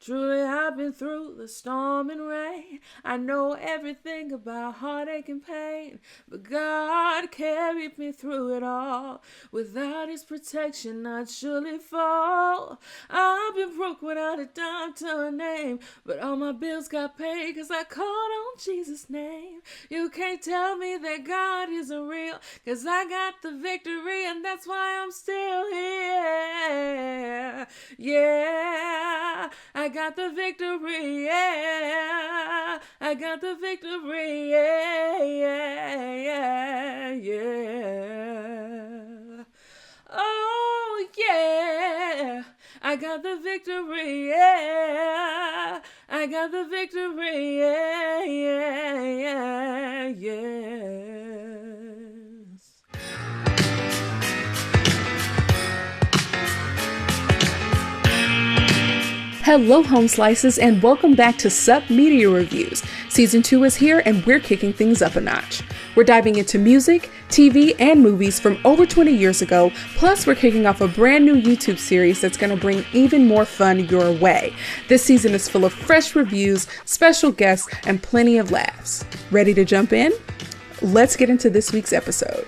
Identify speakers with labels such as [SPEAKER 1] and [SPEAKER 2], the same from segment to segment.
[SPEAKER 1] Truly, I've been through the storm and rain. I know everything about heartache and pain. But God carried me through it all. Without His protection, I'd surely fall. I've been broke without a dime to a name. But all my bills got paid cause I called on Jesus' name. You can't tell me that God isn't real, cause I got the victory and that's why I'm still here. Yeah, I got the victory, yeah. I got the victory, yeah, yeah, yeah. Oh, yeah. I got the victory, yeah. I got the victory, yeah, yeah, yes. Hello, Home Slices, and welcome back to Sup Media Reviews. Season 2 is here, and we're kicking things up a notch. We're diving into music, TV, and movies from over 20 years ago, plus we're kicking off a brand new YouTube series that's going to bring even more fun your way. This season is full of fresh reviews, special guests, and plenty of laughs. Ready to jump in? Let's get into this week's episode.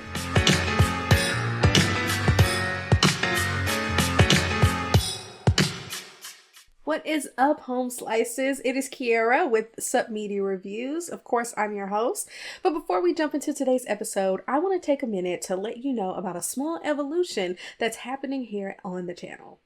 [SPEAKER 1] What is up, Home Slices? It is Kiara with Sup Media Reviews. Of course, I'm your host. But before we jump into today's episode, I want to take a minute to let you know about a small evolution that's happening here on the channel.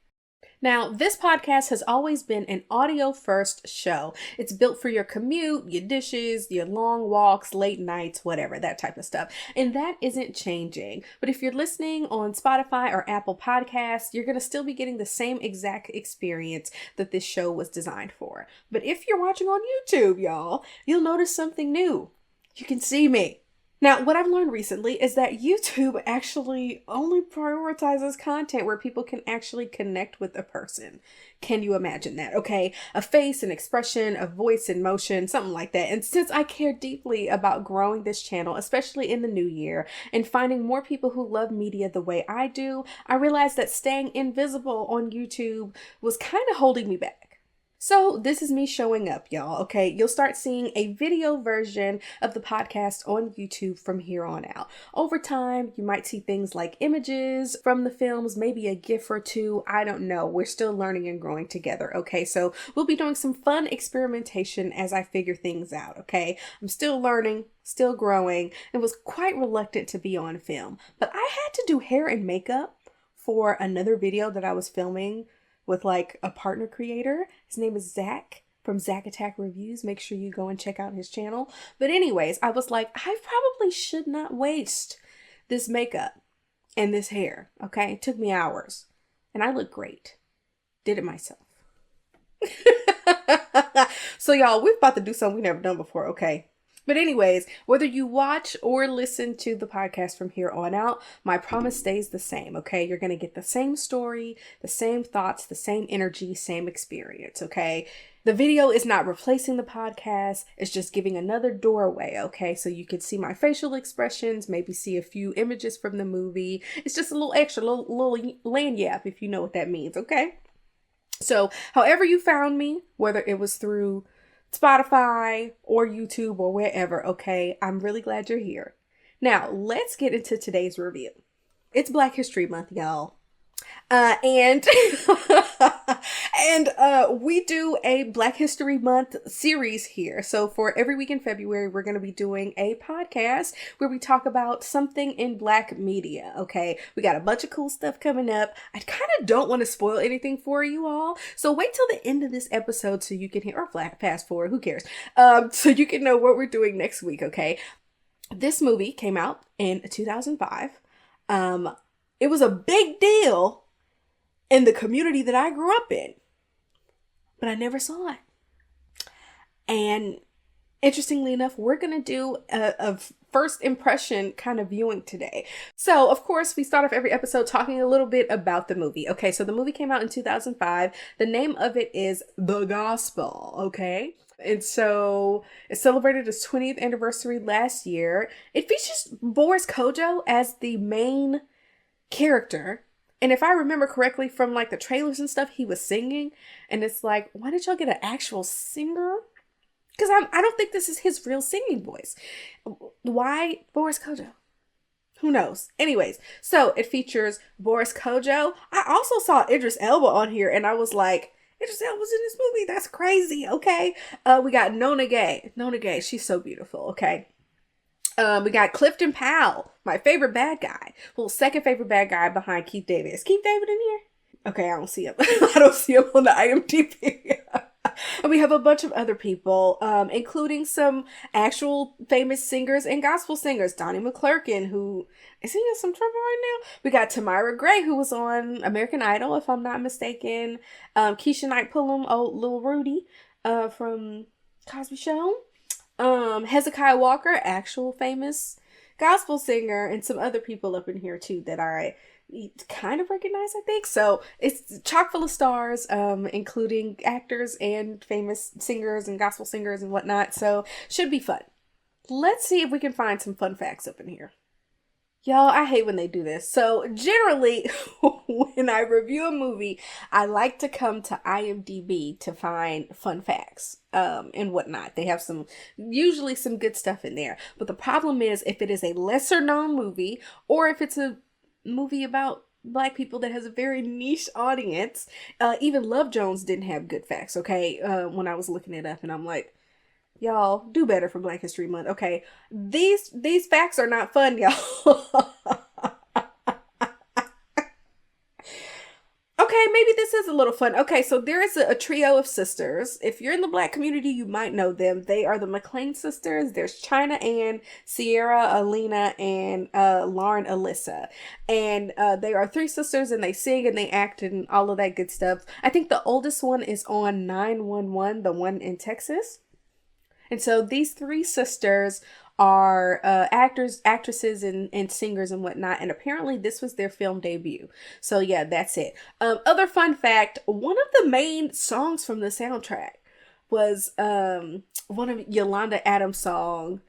[SPEAKER 1] Now, this podcast has always been an audio-first show. It's built for your commute, your dishes, your long walks, late nights, whatever, that type of stuff. And that isn't changing. But if you're listening on Spotify or Apple Podcasts, you're going to still be getting the same exact experience that this show was designed for. But if you're watching on YouTube, y'all, you'll notice something new. You can see me. Now, what I've learned recently is that YouTube actually only prioritizes content where people can actually connect with a person. Can you imagine that? Okay, a face, an expression, a voice in motion, something like that. And since I care deeply about growing this channel, especially in the new year, and finding more people who love media the way I do, I realized that staying invisible on YouTube was kind of holding me back. So this is me showing up, y'all, okay? You'll start seeing a video version of the podcast on YouTube from here on out. Over time, you might see things like images from the films, maybe a GIF or two. I don't know. We're still learning and growing together, okay? So we'll be doing some fun experimentation as I figure things out, okay? I'm still learning, still growing, and was quite reluctant to be on film. But I had to do hair and makeup for another video that I was filming with like a partner creator. His name is Zach from Zach Attack Reviews. Make sure you go and check out his channel. But anyways, I was like, I probably should not waste this makeup and this hair. Okay, it took me hours and I look great. Did it myself. So y'all, we're about to do something we've never done before, okay? But anyways, whether you watch or listen to the podcast from here on out, my promise stays the same, okay? You're going to get the same story, the same thoughts, the same energy, same experience, okay? The video is not replacing the podcast. It's just giving another doorway, okay? So you can see my facial expressions, maybe see a few images from the movie. It's just a little extra, little lanyap, if you know what that means, okay? So however you found me, whether it was through Spotify or YouTube or wherever, okay? I'm really glad you're here. Now, let's get into today's review. It's Black History Month, y'all. And we do a Black History Month series here. So for every week in February, we're going to be doing a podcast where we talk about something in Black media, okay? We got a bunch of cool stuff coming up. I kind of don't want to spoil anything for you all. So wait till the end of this episode so you can hear, or fast forward, who cares? So you can know what we're doing next week, okay? This movie came out in 2005. It was a big deal in the community that I grew up in, but I never saw it. And interestingly enough, we're going to do a first impression kind of viewing today. So, of course, we start off every episode talking a little bit about the movie. Okay, so the movie came out in 2005. The name of it is The Gospel, okay? And so it celebrated its 20th anniversary last year. It features Boris Kodjoe as the main character. And if I remember correctly from like the trailers and stuff, he was singing. And it's like, why did y'all get an actual singer? Because I don't think this is his real singing voice. Why Boris Kojo? Who knows? Anyways, so it features Boris Kojo. I also saw Idris Elba on here, and I was like, Idris Elba's in this movie. That's crazy. Okay. We got Nona Gay. Nona Gay. She's so beautiful. Okay. We got Clifton Powell, my favorite bad guy. Well, second favorite bad guy behind Keith David. Is Keith David in here? Okay, I don't see him. I don't see him on the IMDb. And we have a bunch of other people, including some actual famous singers and gospel singers. Donnie McClurkin, who is he in some trouble right now? We got Tamira Gray, who was on American Idol, if I'm not mistaken. Keisha Knight Pulliam, old Lil Rudy, from Cosby Show. Hezekiah Walker, actual famous gospel singer, and some other people up in here too that I kind of recognize, I think. So it's chock full of stars, including actors and famous singers and gospel singers and whatnot. So should be fun. Let's see if we can find some fun facts up in here. Y'all, I hate when they do this. So generally, when I review a movie, I like to come to IMDb to find fun facts and whatnot. They have usually some good stuff in there. But the problem is if it is a lesser known movie, or if it's a movie about Black people that has a very niche audience, even Love Jones didn't have good facts, okay? When I was looking it up, and I'm like, y'all, do better for Black History Month. Okay, these facts are not fun, y'all. Okay, maybe this is a little fun. Okay, so there is a trio of sisters. If you're in the Black community, you might know them. They are the McLean sisters. There's China Ann, Sierra Alina, and Lauren Alyssa. And they are three sisters, and they sing and they act and all of that good stuff. I think the oldest one is on 911, the one in Texas. And so these three sisters are actors, actresses, and singers and whatnot. And apparently this was their film debut. So yeah, that's it. Other fun fact, one of the main songs from the soundtrack was one of Yolanda Adams' songs.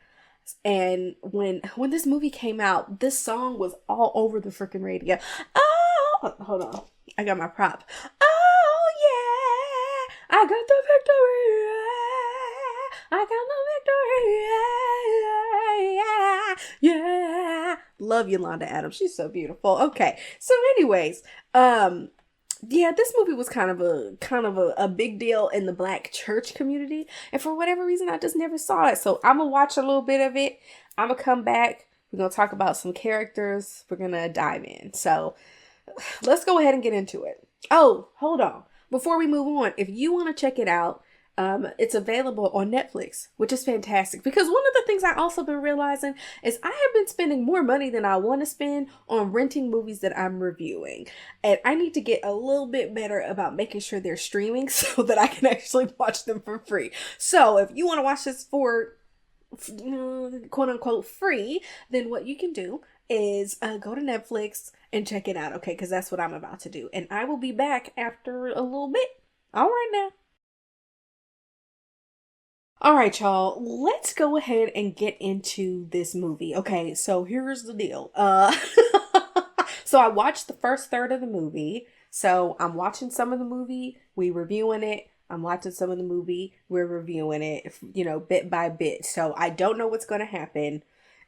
[SPEAKER 1] And when this movie came out, this song was all over the freaking radio. Oh, hold on. I got my prop. Oh yeah, I got the victory. I got the victory. Yeah. Love Yolanda Adams. She's so beautiful. Okay. So anyways, yeah, this movie was kind of a big deal in the Black church community. And for whatever reason, I just never saw it. So I'm going to watch a little bit of it. I'm going to come back. We're going to talk about some characters. We're going to dive in. So let's go ahead and get into it. Oh, hold on. Before we move on, if you want to check it out, it's available on Netflix, which is fantastic, because one of the things I also been realizing is I have been spending more money than I want to spend on renting movies that I'm reviewing. And I need to get a little bit better about making sure they're streaming so that I can actually watch them for free. So if you want to watch this for quote unquote free, then what you can do is go to Netflix and check it out. Okay, because that's what I'm about to do. And I will be back after a little bit. All right now. All right, y'all, let's go ahead and get into this movie. Okay, so here's the deal. So I watched the first third of the movie. So I'm watching some of the movie, we reviewing it. I'm watching some of the movie, we're reviewing it, bit by bit. So I don't know what's going to happen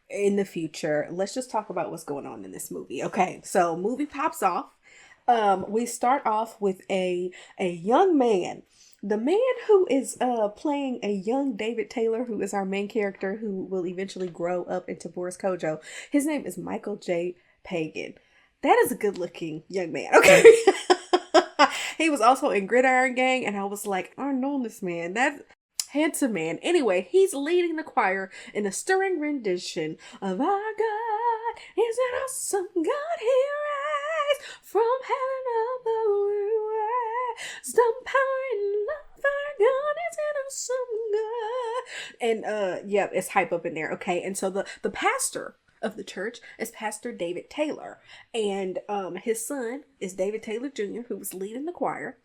[SPEAKER 1] in the future. Let's just talk about what's going on in this movie. Okay, so movie pops off. We start off with a young man. The man who is playing a young David Taylor, who is our main character, who will eventually grow up into Boris Kojo. His name is Michael J. Pagan. That is a good looking young man. Okay. He was also in Gridiron Gang, and I was like, I know this man. That handsome man. Anyway, he's leading the choir in a stirring rendition of Our God is an awesome God. He rise from heaven above. Some power and love, our God is an awesome God. And yeah, it's hype up in there. Okay, and so the pastor of the church is Pastor David Taylor, and his son is David Taylor Jr., who was leading the choir.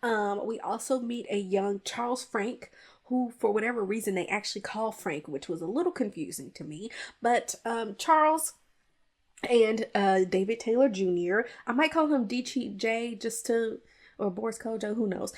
[SPEAKER 1] We also meet a young Charles Frank, who for whatever reason they actually call Frank, which was a little confusing to me. But Charles and David Taylor Jr. I might call him DJ just to, or Boris Kojo, who knows?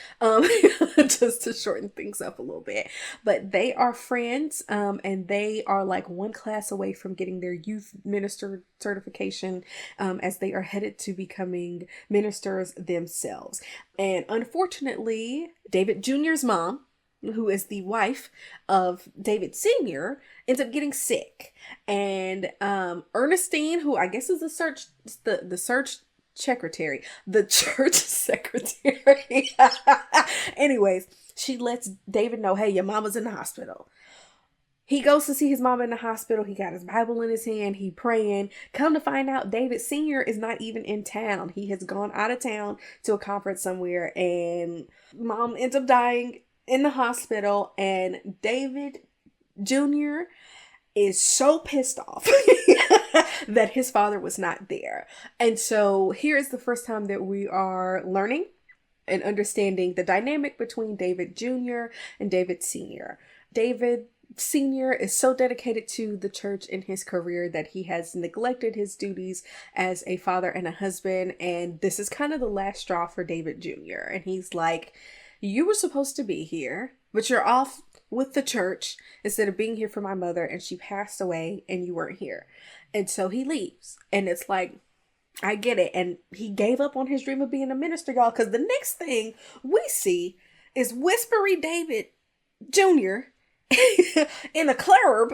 [SPEAKER 1] Just to shorten things up a little bit. But they are friends, and they are like one class away from getting their youth minister certification, as they are headed to becoming ministers themselves. And unfortunately, David Jr.'s mom, who is the wife of David Sr., ends up getting sick. And Ernestine, who I guess is the search secretary, the church secretary. Anyways, she lets David know, hey, your mama's in the hospital. He goes to see his mama in the hospital. He got his Bible in his hand. He praying. Come to find out, David Sr. is not even in town. He has gone out of town to a conference somewhere, and mom ends up dying in the hospital. And David Jr. is so pissed off that his father was not there. And so here is the first time that we are learning and understanding the dynamic between David Jr. and David Sr. David Sr. is so dedicated to the church in his career that he has neglected his duties as a father and a husband. And this is kind of the last straw for David Jr. And he's like, you were supposed to be here, but you're off with the church instead of being here for my mother, and she passed away and you weren't here. And so he leaves. And it's like, I get it. And he gave up on his dream of being a minister, y'all, because the next thing we see is whispery David Jr. in a club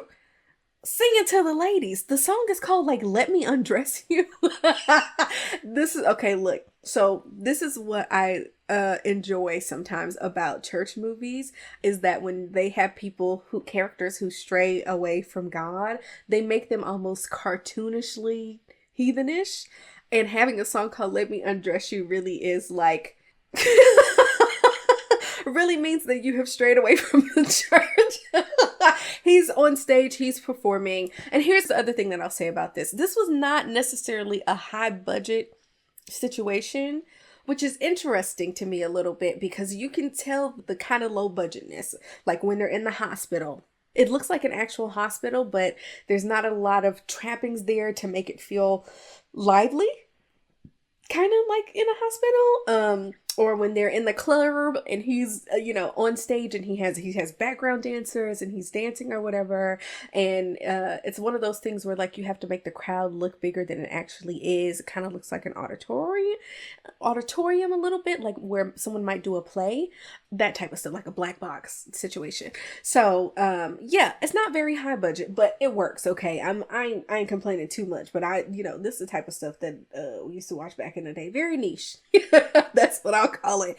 [SPEAKER 1] singing to the ladies. The song is called like Let Me Undress You. This is okay, look. So this is what I enjoy sometimes about church movies, is that when they have characters who stray away from God, they make them almost cartoonishly heathenish. And having a song called Let Me Undress You really is like really means that you have strayed away from the church. He's on stage, he's performing. And here's the other thing that I'll say about this. This was not necessarily a high budget situation, which is interesting to me a little bit, because you can tell the kind of low budgetness, like when they're in the hospital. It looks like an actual hospital, but there's not a lot of trappings there to make it feel lively, kind of like in a hospital. Or when they're in the club and he's on stage and he has background dancers and he's dancing or whatever, and it's one of those things where like you have to make the crowd look bigger than it actually is. It kind of looks like an auditorium a little bit, like where someone might do a play, that type of stuff, like a black box situation. So yeah, it's not very high budget, but it works. Okay, I ain't complaining too much, but this is the type of stuff that we used to watch back in the day. Very niche. That's what I'll call it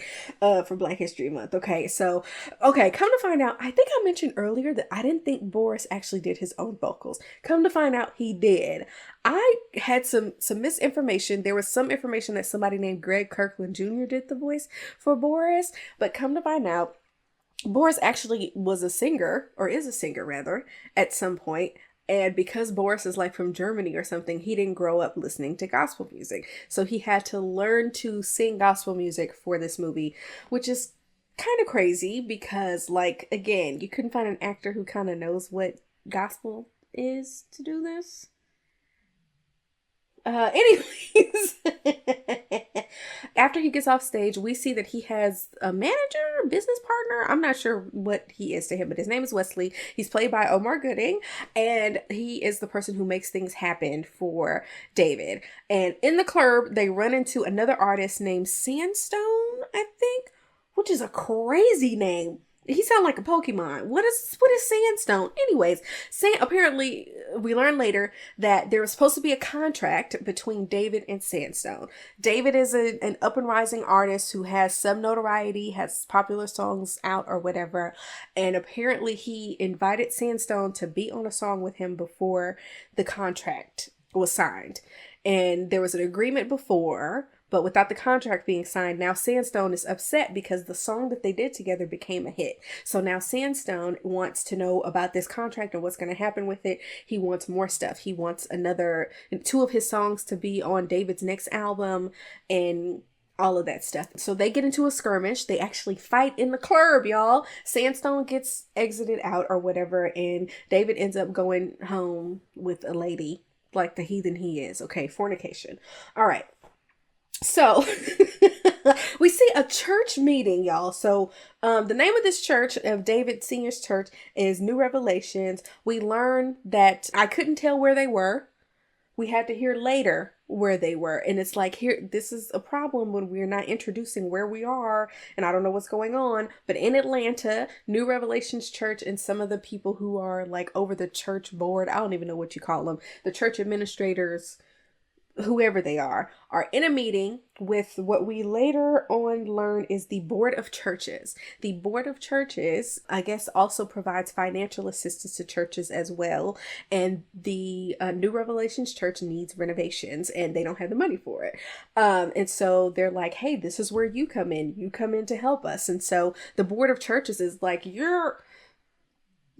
[SPEAKER 1] for Black History Month. Okay, so come to find out, I think I mentioned earlier that I didn't think Boris actually did his own vocals. Come to find out, he did. I had some misinformation. There was some information that somebody named Greg Kirkland Jr. did the voice for Boris, but come to find out, Boris actually was a singer, or is a singer rather, at some point. And because Boris is like from Germany or something, he didn't grow up listening to gospel music. So he had to learn to sing gospel music for this movie, which is kind of crazy because, like, again, you couldn't find an actor who kind of knows what gospel is to do this. Anyways, after he gets off stage, we see that he has a manager, business partner. I'm not sure what he is to him, but his name is Wesley. He's played by Omar Gooding, and he is the person who makes things happen for David. And in the club, they run into another artist named Sandstone, I think, which is a crazy name. He sounds like a Pokemon. What is Sandstone? Anyways, apparently we learn later that there was supposed to be a contract between David and Sandstone. David is an up and rising artist who has some notoriety, has popular songs out or whatever. And apparently he invited Sandstone to be on a song with him before the contract was signed. And there was an agreement before, but without the contract being signed, now Sandstone is upset because the song that they did together became a hit. So now Sandstone wants to know about this contract and what's going to happen with it. He wants more stuff. He wants two of his songs to be on David's next album and all of that stuff. So they get into a skirmish. They actually fight in the club, y'all. Sandstone gets exited out or whatever, and David ends up going home with a lady like the heathen he is. Okay, fornication. All right. So we see a church meeting, y'all. So the name of this church, of David Senior's church, is New Revelations. We learn that I couldn't tell where they were. We had to hear later where they were. And it's like, here, this is a problem when we're not introducing where we are. And I don't know what's going on. But in Atlanta, New Revelations Church, and some of the people who are like over the church board, I don't even know what you call them, the church administrators, whoever they are in a meeting with what we later on learn is the board of churches. The board of churches, I guess, also provides financial assistance to churches as well. And the New Revelations Church needs renovations and they don't have the money for it. And so they're like, hey, this is where you come in. You come in to help us. And so the board of churches is like, your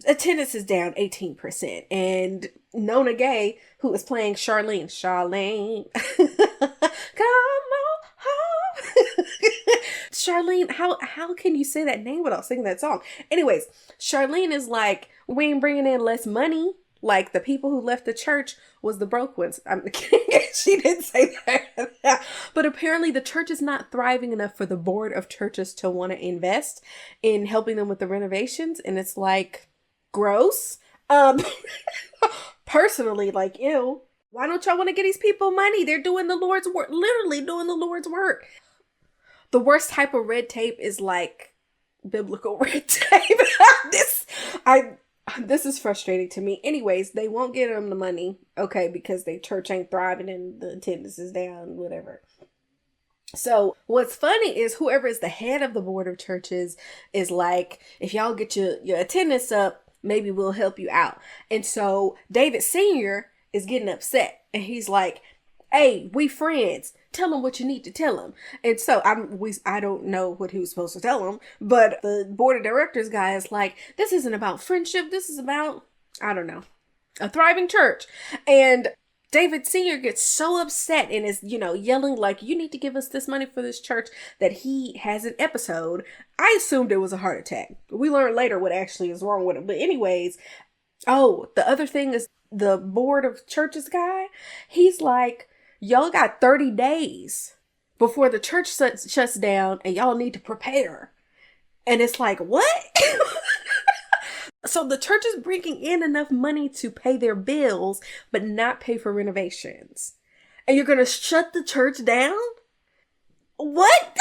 [SPEAKER 1] attendance is down 18%. And Nona Gay, who is playing Charlene, come on home. Charlene, how can you say that name without singing that song? Anyways, Charlene is like, we ain't bringing in less money. Like, the people who left the church was the broke ones. I'm kidding. She didn't say that. But apparently the church is not thriving enough for the board of churches to want to invest in helping them with the renovations. And it's like, gross. Personally, like, ew. Why don't y'all want to get these people money? They're doing the Lord's work, literally doing the Lord's work. The worst type of red tape is like biblical red tape. This is frustrating to me. Anyways, they won't get them the money, okay, because their church ain't thriving and the attendance is down, whatever. So what's funny is whoever is the head of the board of churches is like, if y'all get your attendance up, maybe we'll help you out. And so David Sr. is getting upset. And he's like, hey, we friends. Tell him what you need to tell him. And so I don't know what he was supposed to tell him. But the board of directors guy is like, this isn't about friendship. This is about, I don't know, a thriving church. And David Sr. gets so upset and is, yelling like, you need to give us this money for this church, that he has an episode. I assumed it was a heart attack. We learned later what actually is wrong with him. But anyways, the other thing is the board of churches guy. He's like, y'all got 30 days before the church shuts down and y'all need to prepare. And it's like, what? So the church is bringing in enough money to pay their bills, but not pay for renovations. And you're going to shut the church down? What?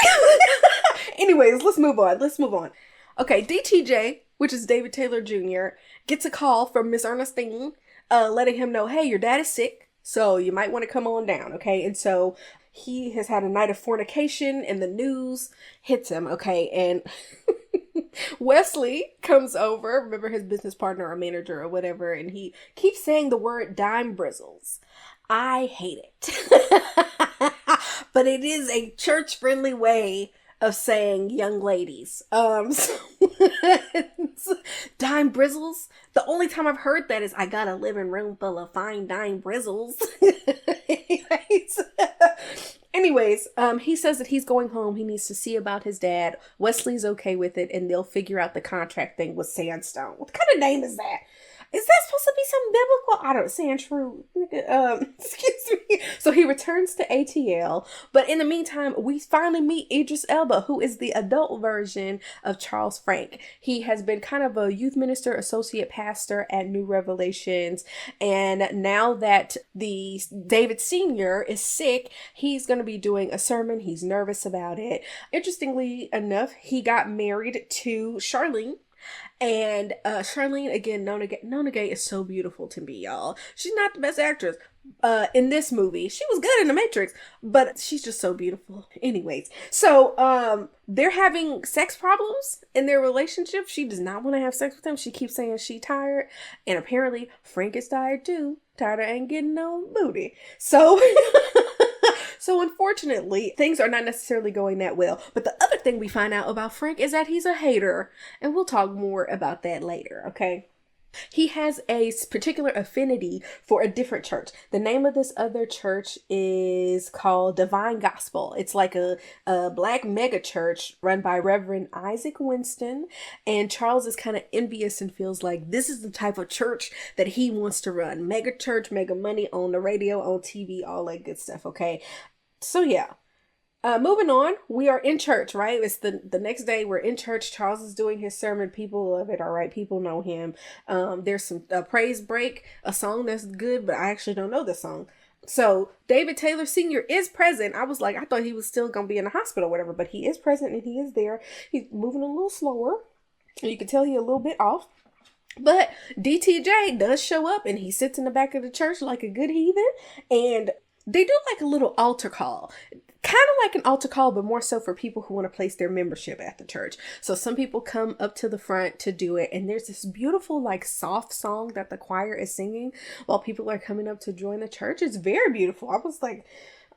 [SPEAKER 1] Anyways, let's move on. Okay, DTJ, which is David Taylor Jr., gets a call from Miss Ernestine, letting him know, hey, your dad is sick, so you might want to come on down, okay? And so he has had a night of fornication and the news hits him, okay? And Wesley comes over, remember his business partner or manager or whatever, and he keeps saying the word dime bristles. I hate it. But it is a church-friendly way of saying young ladies. Dime bristles. The only time I've heard that is I got a living room full of fine dime bristles. Anyways, he says that he's going home. He needs to see about his dad. Wesley's okay with it, and they'll figure out the contract thing with Sandstone. What kind of name is that? Is that supposed to be something biblical? I don't know. Excuse me. So he returns to ATL. But in the meantime, we finally meet Idris Elba, who is the adult version of Charles Frank. He has been kind of a youth minister, associate pastor at New Revelations. And now that the David Sr. is sick, he's going to be doing a sermon. He's nervous about it. Interestingly enough, he got married to Charlene. And Charlene, again, Nona Gay is so beautiful to me, y'all. She's not the best actress in this movie. She was good in The Matrix, but she's just so beautiful. Anyways, so they're having sex problems in their relationship. She does not want to have sex with him. She keeps saying she's tired. And apparently Frank is tired too. Tired of ain't getting no booty. So... So unfortunately, things are not necessarily going that well. But the other thing we find out about Frank is that he's a hater. And we'll talk more about that later, okay? He has a particular affinity for a different church. The name of this other church is called Divine Gospel. It's like a black mega church run by Reverend Isaac Winston. And Charles is kind of envious and feels like this is the type of church that he wants to run. Mega church, mega money on the radio, on TV, all that good stuff. Okay. So yeah. Moving on, we are in church, right? It's the next day. We're in church. Charles is doing his sermon. People love it. All right, people know him. There's some praise break, a song that's good, but I actually don't know the song. So David Taylor Sr. is present. I was like, I thought he was still gonna be in the hospital or whatever, but he is present and he is there. He's moving a little slower. You can tell he's a little bit off. But DTJ does show up and he sits in the back of the church like a good heathen, and they do like a little altar call. Kind of like an altar call, but more so for people who want to place their membership at the church. So some people come up to the front to do it. And there's this beautiful, like, soft song that the choir is singing while people are coming up to join the church. It's very beautiful. I was like,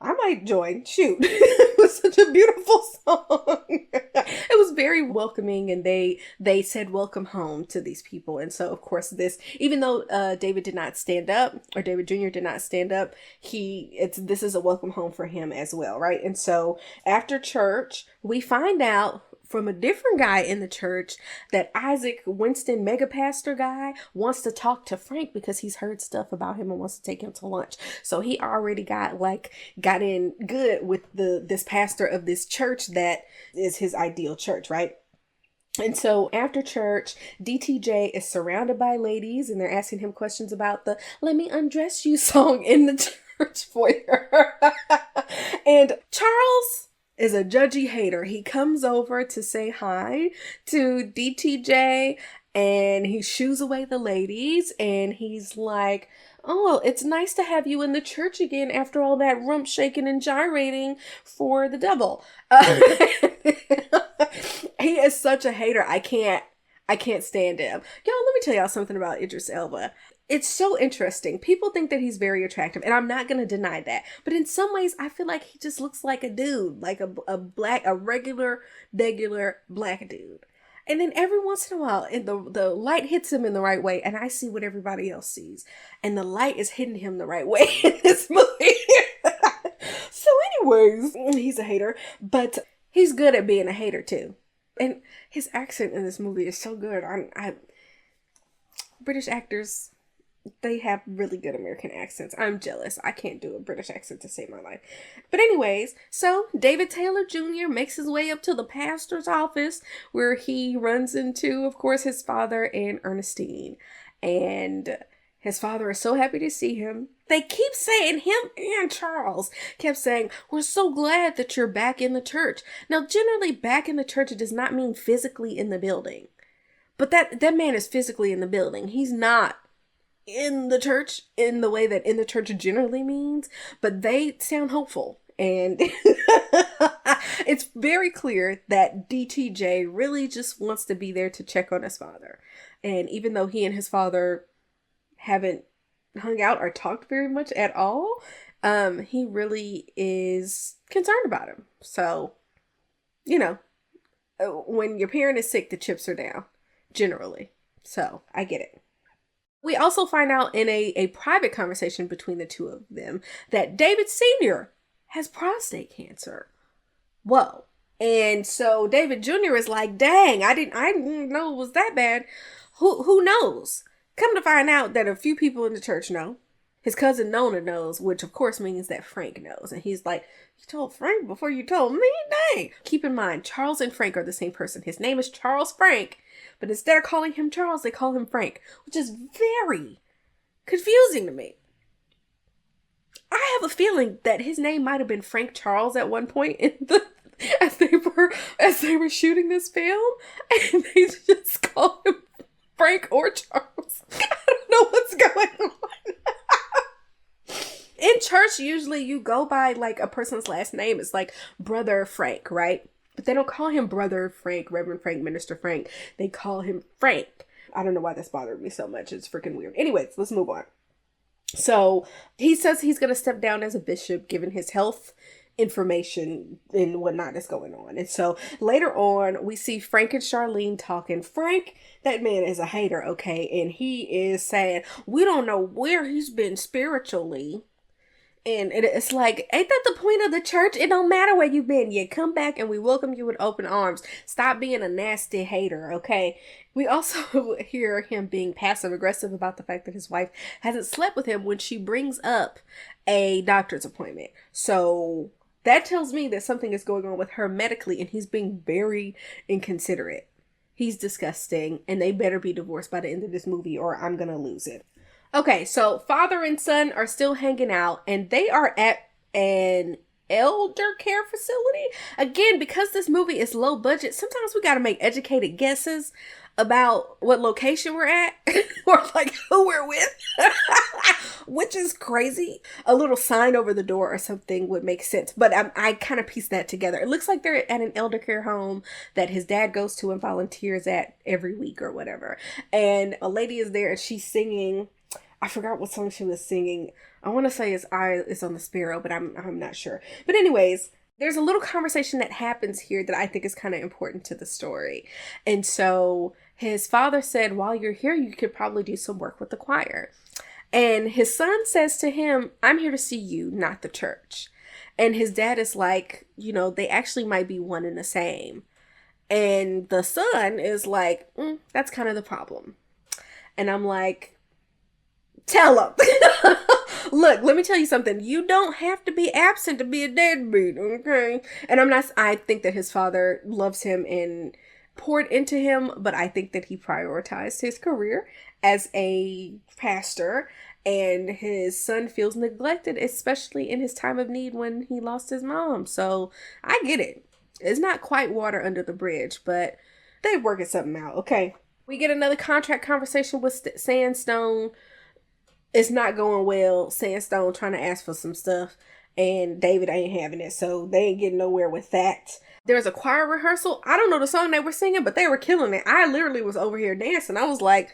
[SPEAKER 1] I might join. Shoot. It was such a beautiful song. It was very welcoming, and they said welcome home to these people. And so, of course, this, even though David did not stand up, or David Jr. did not stand up, this is a welcome home for him as well, right? And so after church, we find out from a different guy in the church that Isaac Winston, mega pastor guy, wants to talk to Frank because he's heard stuff about him and wants to take him to lunch. So he already got in good with this pastor of this church that is his ideal church, right? And so after church, DTJ is surrounded by ladies and they're asking him questions about the "Let Me Undress You" song in the church foyer. And Charles is a judgy hater. He comes over to say hi to DTJ and he shoos away the ladies and he's like, "Oh, it's nice to have you in the church again after all that rump shaking and gyrating for the devil." He is such a hater. I can't stand him. Y'all, let me tell y'all something about Idris Elba. It's so interesting. People think that he's very attractive, and I'm not going to deny that. But in some ways, I feel like he just looks like a dude, like a regular black dude. And then every once in a while, and the light hits him in the right way, and I see what everybody else sees. And the light is hitting him the right way in this movie. So anyways, he's a hater, but he's good at being a hater too. And his accent in this movie is so good. British actors, they have really good American accents. I'm jealous. I can't do a British accent to save my life. But anyways, so David Taylor Jr. makes his way up to the pastor's office where he runs into, of course, his father and Ernestine. And his father is so happy to see him. They keep saying, him and Charles kept saying, "We're so glad that you're back in the church." Now, generally, back in the church does not mean physically in the building. But that man is physically in the building. He's not in the church in the way that in the church generally means, but they sound hopeful. And it's very clear that DTJ really just wants to be there to check on his father. And even though he and his father haven't hung out or talked very much at all, he really is concerned about him. So, when your parent is sick, the chips are down, generally. So I get it. We also find out in a private conversation between the two of them that David Sr. has prostate cancer. Whoa. And so David Jr. is like, "Dang, I didn't know it was that bad." Who knows? Come to find out that a few people in the church know. His cousin Nona knows, which of course means that Frank knows. And he's like, "You told Frank before you told me? Dang." Keep in mind, Charles and Frank are the same person. His name is Charles Frank, but instead of calling him Charles, they call him Frank, which is very confusing to me. I have a feeling that his name might have been Frank Charles at one point as they were shooting this film, and they just call him Frank or Charles. I don't know what's going on. In church, usually you go by like a person's last name. It's like Brother Frank, right? But they don't call him Brother Frank, Reverend Frank, Minister Frank. They call him Frank. I don't know why that's bothered me so much. It's freaking weird. Anyways, let's move on. So he says he's going to step down as a bishop given his health information and whatnot is going on. And so later on, we see Frank and Charlene talking. Frank, that man is a hater, okay? And he is saying, we don't know where he's been spiritually. And it's like, ain't that the point of the church? It don't matter where you've been. You come back and we welcome you with open arms. Stop being a nasty hater, okay? We also hear him being passive aggressive about the fact that his wife hasn't slept with him when she brings up a doctor's appointment. So that tells me that something is going on with her medically, and he's being very inconsiderate. He's disgusting, and they better be divorced by the end of this movie or I'm gonna lose it. Okay, so father and son are still hanging out, and they are at an elder care facility. Again, because this movie is low budget, sometimes we gotta make educated guesses about what location we're at or like who we're with, which is crazy. A little sign over the door or something would make sense, but I kind of pieced that together. It looks like they're at an elder care home that his dad goes to and volunteers at every week or whatever. And a lady is there and she's singing. I forgot what song she was singing. I want to say it's "Eye is on the Sparrow," but I'm not sure. But anyways, there's a little conversation that happens here that I think is kind of important to the story. And so his father said, while you're here, you could probably do some work with the choir. And his son says to him, I'm here to see you, not the church. And his dad is like, they actually might be one and the same. And the son is like, that's kind of the problem. And I'm like, tell him. Look, let me tell you something. You don't have to be absent to be a deadbeat, okay? And I think that his father loves him and poured into him, but I think that he prioritized his career as a pastor, and his son feels neglected, especially in his time of need when he lost his mom. So I get it. It's not quite water under the bridge, but they're working something out, okay? We get another contract conversation with Sandstone. It's not going well. Sandstone trying to ask for some stuff, and David ain't having it, so they ain't getting nowhere with that. There's a choir rehearsal. I don't know the song they were singing, but they were killing it. I literally was over here dancing. I was like,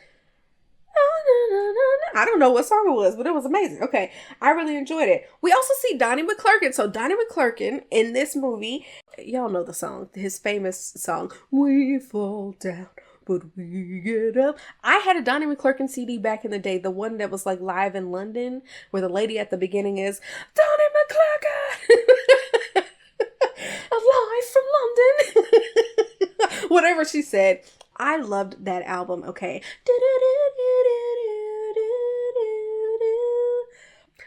[SPEAKER 1] I don't know what song it was, but it was amazing. Okay, I really enjoyed it. We also see Donnie McClurkin. So Donnie McClurkin in this movie, y'all know the song, his famous song, "We Fall Down, but we get up." I had a Donnie McClurkin CD back in the day, the one that was like live in London, where the lady at the beginning is, Donnie McClurkin, live from London. Whatever she said. I loved that album, okay.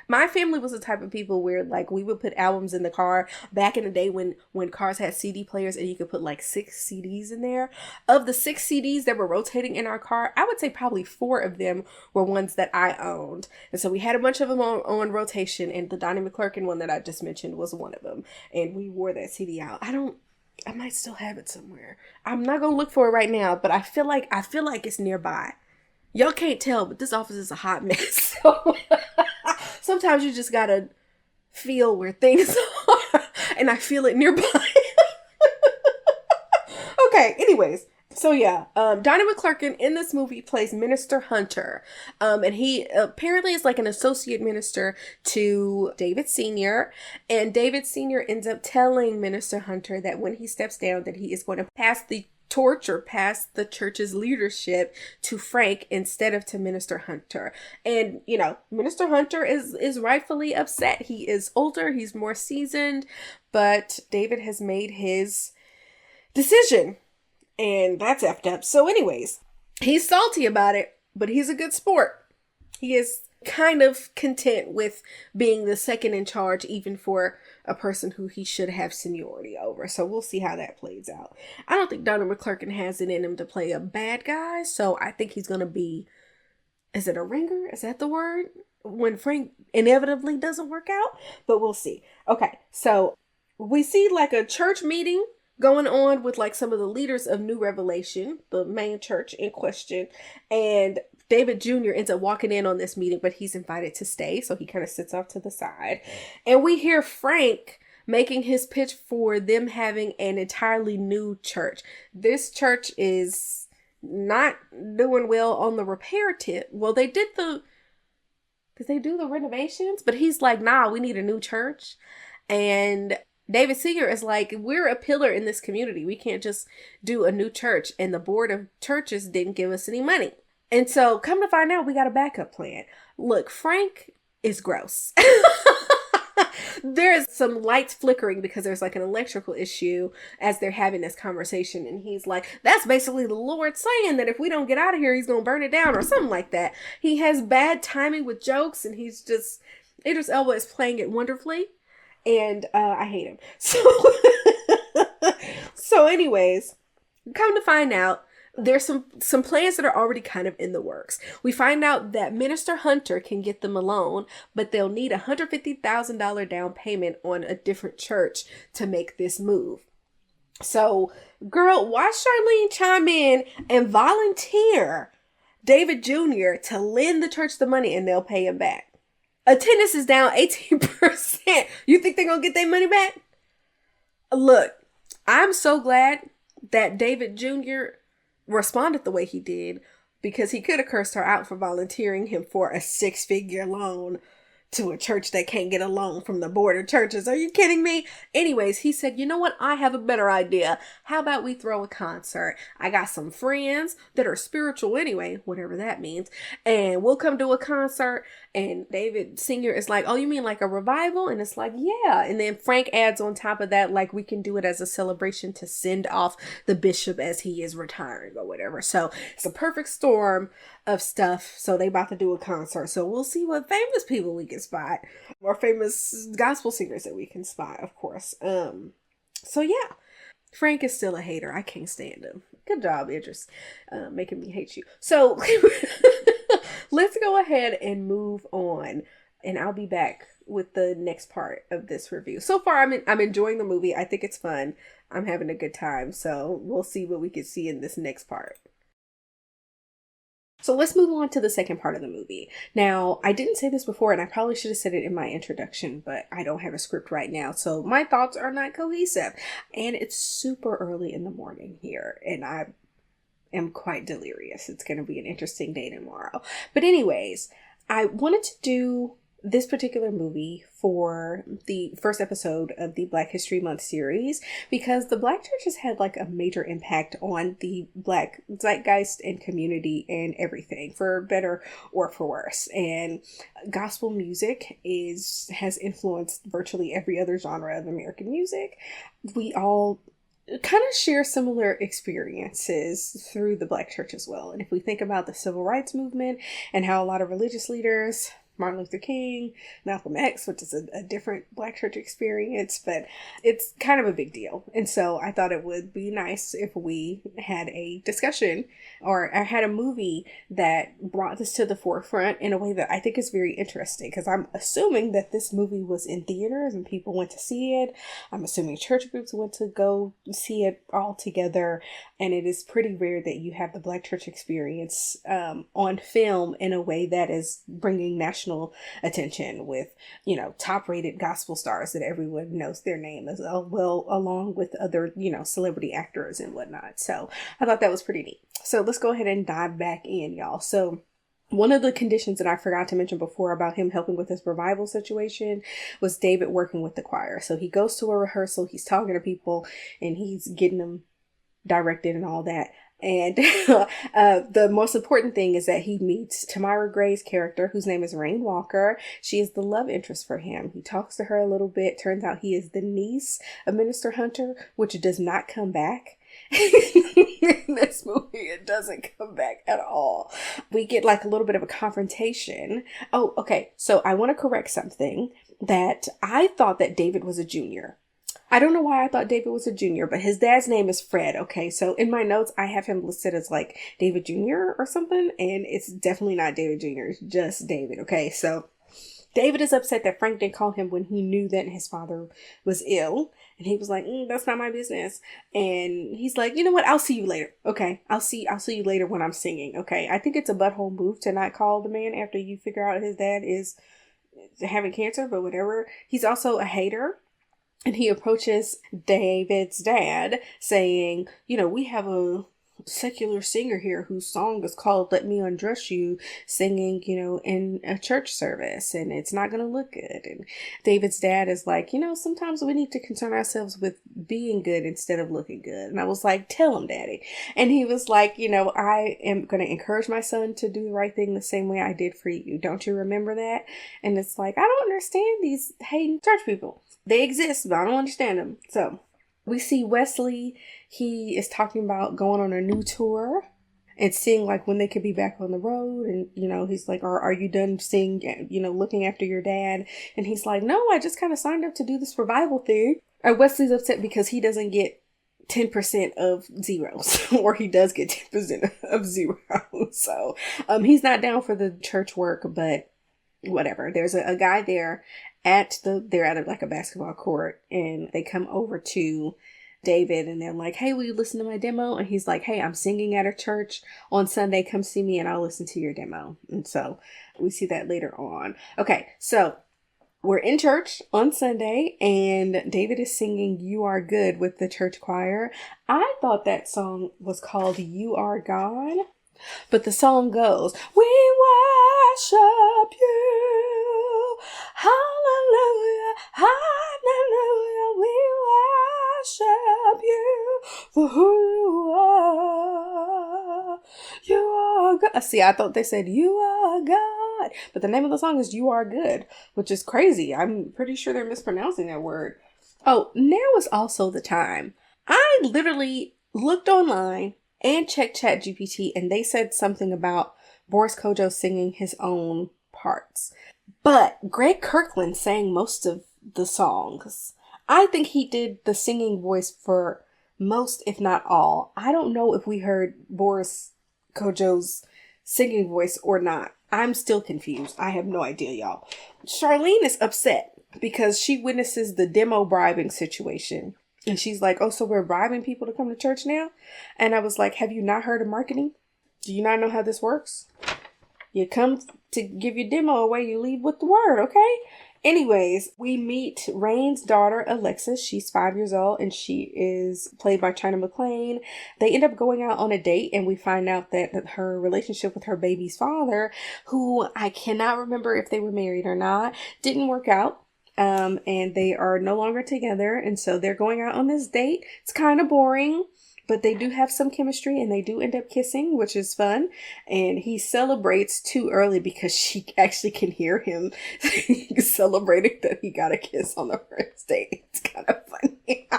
[SPEAKER 1] My family was the type of people where like we would put albums in the car back in the day when cars had CD players and you could put like 6 CDs in there. Of the 6 CDs that were rotating in our car, I would say probably 4 of them were ones that I owned. And so we had a bunch of them on rotation, and the Donnie McClurkin one that I just mentioned was one of them. And we wore that CD out. I might still have it somewhere. I'm not going to look for it right now, but I feel like it's nearby. Y'all can't tell, but this office is a hot mess. So sometimes you just gotta feel where things are, and I feel it nearby. Okay, anyways. So yeah, Donnie McClurkin in this movie plays Minister Hunter. And he apparently is like an associate minister to David Sr. And David Sr. ends up telling Minister Hunter that when he steps down that he is going to pass the torch or pass the church's leadership to Frank instead of to Minister Hunter. And, Minister Hunter is rightfully upset. He is older, he's more seasoned, but David has made his decision. And that's effed up. So anyways, he's salty about it, but he's a good sport. He is kind of content with being the second in charge, even for a person who he should have seniority over. So we'll see how that plays out. I don't think Donnie McClurkin has it in him to play a bad guy. So I think he's going to be, is it a ringer? Is that the word? When Frank inevitably doesn't work out, but we'll see. Okay. So we see like a church meeting going on with like some of the leaders of New Revelation, the main church in question. And David Jr. ends up walking in on this meeting, but he's invited to stay. So he kind of sits off to the side. And we hear Frank making his pitch for them having an entirely new church. This church is not doing well on the repair tip. Well, did they do the renovations? But he's like, nah, we need a new church. And David Seeger is like, we're a pillar in this community. We can't just do a new church. And the board of churches didn't give us any money. And so come to find out, we got a backup plan. Look, Frank is gross. There's some lights flickering because there's like an electrical issue as they're having this conversation. And he's like, that's basically the Lord saying that if we don't get out of here, he's going to burn it down or something like that. He has bad timing with jokes, and Idris Elba is playing it wonderfully. And I hate him. So anyways, come to find out, there's some plans that are already kind of in the works. We find out that Minister Hunter can get them a loan, but they'll need a $150,000 down payment on a different church to make this move. So, girl, why Charlene chime in and volunteer David Jr. to lend the church the money and they'll pay him back? Attendance is down 18%. You think they're going to get their money back? Look, I'm so glad that David Jr. responded the way he did, because he could have cursed her out for volunteering him for a 6-figure loan to a church that can't get a loan from the board of churches. Are you kidding me? Anyways, he said, you know what? I have a better idea. How about we throw a concert? I got some friends that are spiritual anyway, whatever that means. And we'll come do a concert. And David Sr. is like, oh, you mean like a revival? And it's like, yeah. And then Frank adds on top of that, like, we can do it as a celebration to send off the bishop as he is retiring or whatever. So it's a perfect storm of stuff. So they about to do a concert. So we'll see what famous people we can spot, or famous gospel singers that we can spot, of course. So yeah, Frank is still a hater. I can't stand him. Good job, Idris, making me hate you. So let's go ahead and move on, and I'll be back with the next part of this review. So far, I'm enjoying the movie. I think it's fun. I'm having a good time. So we'll see what we can see in this next part. So let's move on to the second part of the movie. Now, I didn't say this before, and I probably should have said it in my introduction, but I don't have a script right now, so my thoughts are not cohesive. And it's super early in the morning here, and I am quite delirious. It's going to be an interesting day tomorrow. But anyways, I wanted to do this particular movie for the first episode of the Black History Month series, because the Black church has had like a major impact on the Black zeitgeist and community and everything, for better or for worse. And gospel music has influenced virtually every other genre of American music. We all kind of share similar experiences through the Black church as well. And if we think about the civil rights movement and how a lot of religious leaders, Martin Luther King, Malcolm X, which is a different Black church experience, but it's kind of a big deal. And so I thought it would be nice if we had a discussion, or I had a movie that brought this to the forefront in a way that I think is very interesting, because I'm assuming that this movie was in theaters and people went to see it. I'm assuming church groups went to go see it all together. And it is pretty rare that you have the Black church experience on film in a way that is bringing national attention with, top rated gospel stars that everyone knows their name as well, along with other, celebrity actors and whatnot. So I thought that was pretty neat. So let's go ahead and dive back in, y'all. So one of the conditions that I forgot to mention before about him helping with this revival situation was David working with the choir. So he goes to a rehearsal, he's talking to people, and he's getting them directed and all that. And the most important thing is that he meets Tamara Gray's character, whose name is Rain Walker. She is the love interest for him. He talks to her a little bit. Turns out he is the niece of Minister Hunter, which does not come back. In this movie, it doesn't come back at all. We get like a little bit of a confrontation. Oh, okay. So I want to correct something, that I thought that David was a junior. I don't know why I thought David was a junior, but his dad's name is Fred. Okay, so in my notes, I have him listed as like David Jr. or something, and it's definitely not David Jr. It's just David. Okay, so David is upset that Frank didn't call him when he knew that his father was ill, and he was like, "That's not my business." And he's like, "You know what? I'll see you later. Okay, I'll see you later when I'm singing." Okay, I think it's a butthole move to not call the man after you figure out his dad is having cancer, but whatever. He's also a hater. And he approaches David's dad saying, we have a secular singer here whose song is called Let Me Undress You, singing, in a church service, and it's not going to look good. And David's dad is like, sometimes we need to concern ourselves with being good instead of looking good. And I was like, tell him, Daddy. And he was like, I am going to encourage my son to do the right thing the same way I did for you. Don't you remember that? And it's like, I don't understand these hating church people. They exist, but I don't understand them. So we see Wesley. He is talking about going on a new tour and seeing like when they could be back on the road. And, he's like, are you done seeing, looking after your dad? And he's like, no, I just kind of signed up to do this revival thing. And Wesley's upset because he doesn't get 10% of zeros, or he does get 10% of zeros. So, he's not down for the church work, but whatever. There's a guy there they're at like a basketball court, and they come over to David and they're like, hey, will you listen to my demo? And he's like, hey, I'm singing at a church on Sunday. Come see me and I'll listen to your demo. And so we see that later on. Okay, so we're in church on Sunday and David is singing You Are Good with the church choir. I thought that song was called You Are God, but the song goes, we worship you, hallelujah, hallelujah, we worship you for who you are. You are God. See, I thought they said you are God, but the name of the song is You Are Good, which is crazy. I'm pretty sure they're mispronouncing that word. Oh, now is also the time. I literally looked online and checked ChatGPT, and they said something about Boris Kodjoe singing his own parts. But Greg Kirkland sang most of the songs. I think he did the singing voice for most, if not all. I don't know if we heard Boris Kodjoe's singing voice or not. I'm still confused. I have no idea, y'all. Charlene is upset because she witnesses the demo bribing situation. And she's like, oh, so we're bribing people to come to church now? And I was like, have you not heard of marketing? Do you not know how this works? You come to give your demo away, you leave with the word, okay? Anyways, we meet Rain's daughter, Alexis. She's 5 years old and she is played by China McClain. They end up going out on a date and we find out that her relationship with her baby's father, who I cannot remember if they were married or not, didn't work out. And they are no longer together. And so they're going out on this date. It's kind of boring, but they do have some chemistry and they do end up kissing, which is fun. And he celebrates too early because she actually can hear him celebrating that he got a kiss on the first date. It's kind of funny.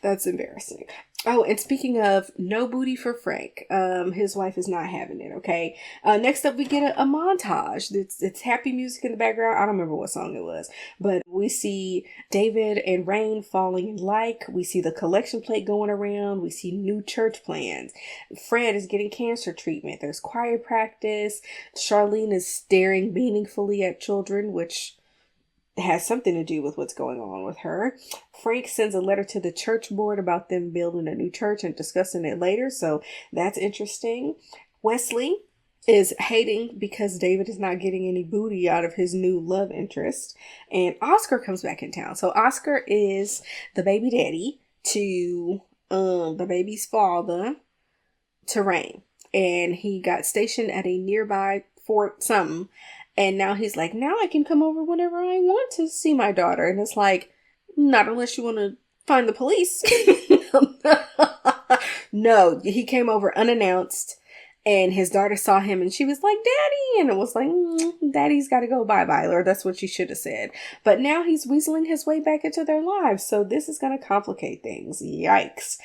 [SPEAKER 1] That's embarrassing. Oh, and speaking of no booty for Frank, his wife is not having it, okay? Next up, we get a montage. It's happy music in the background. I don't remember what song it was, but we see David and Rain falling in like. We see the collection plate going around. We see new church plans. Fred is getting cancer treatment. There's choir practice. Charlene is staring meaningfully at children, which has something to do with what's going on with her. Frank sends a letter to the church board about them building a new church and discussing it later, so that's interesting. Wesley is hating because David is not getting any booty out of his new love interest, and Oscar comes back in town. So Oscar is the baby daddy to the baby's father, to Rain, and he got stationed at a nearby Fort something. And now he's like, now I can come over whenever I want to see my daughter. And it's like, not unless you want to find the police. No, he came over unannounced and his daughter saw him and she was like, Daddy. And it was like, Daddy's got to go bye-bye. Or that's what she should have said. But now he's weaseling his way back into their lives. So this is going to complicate things. Yikes.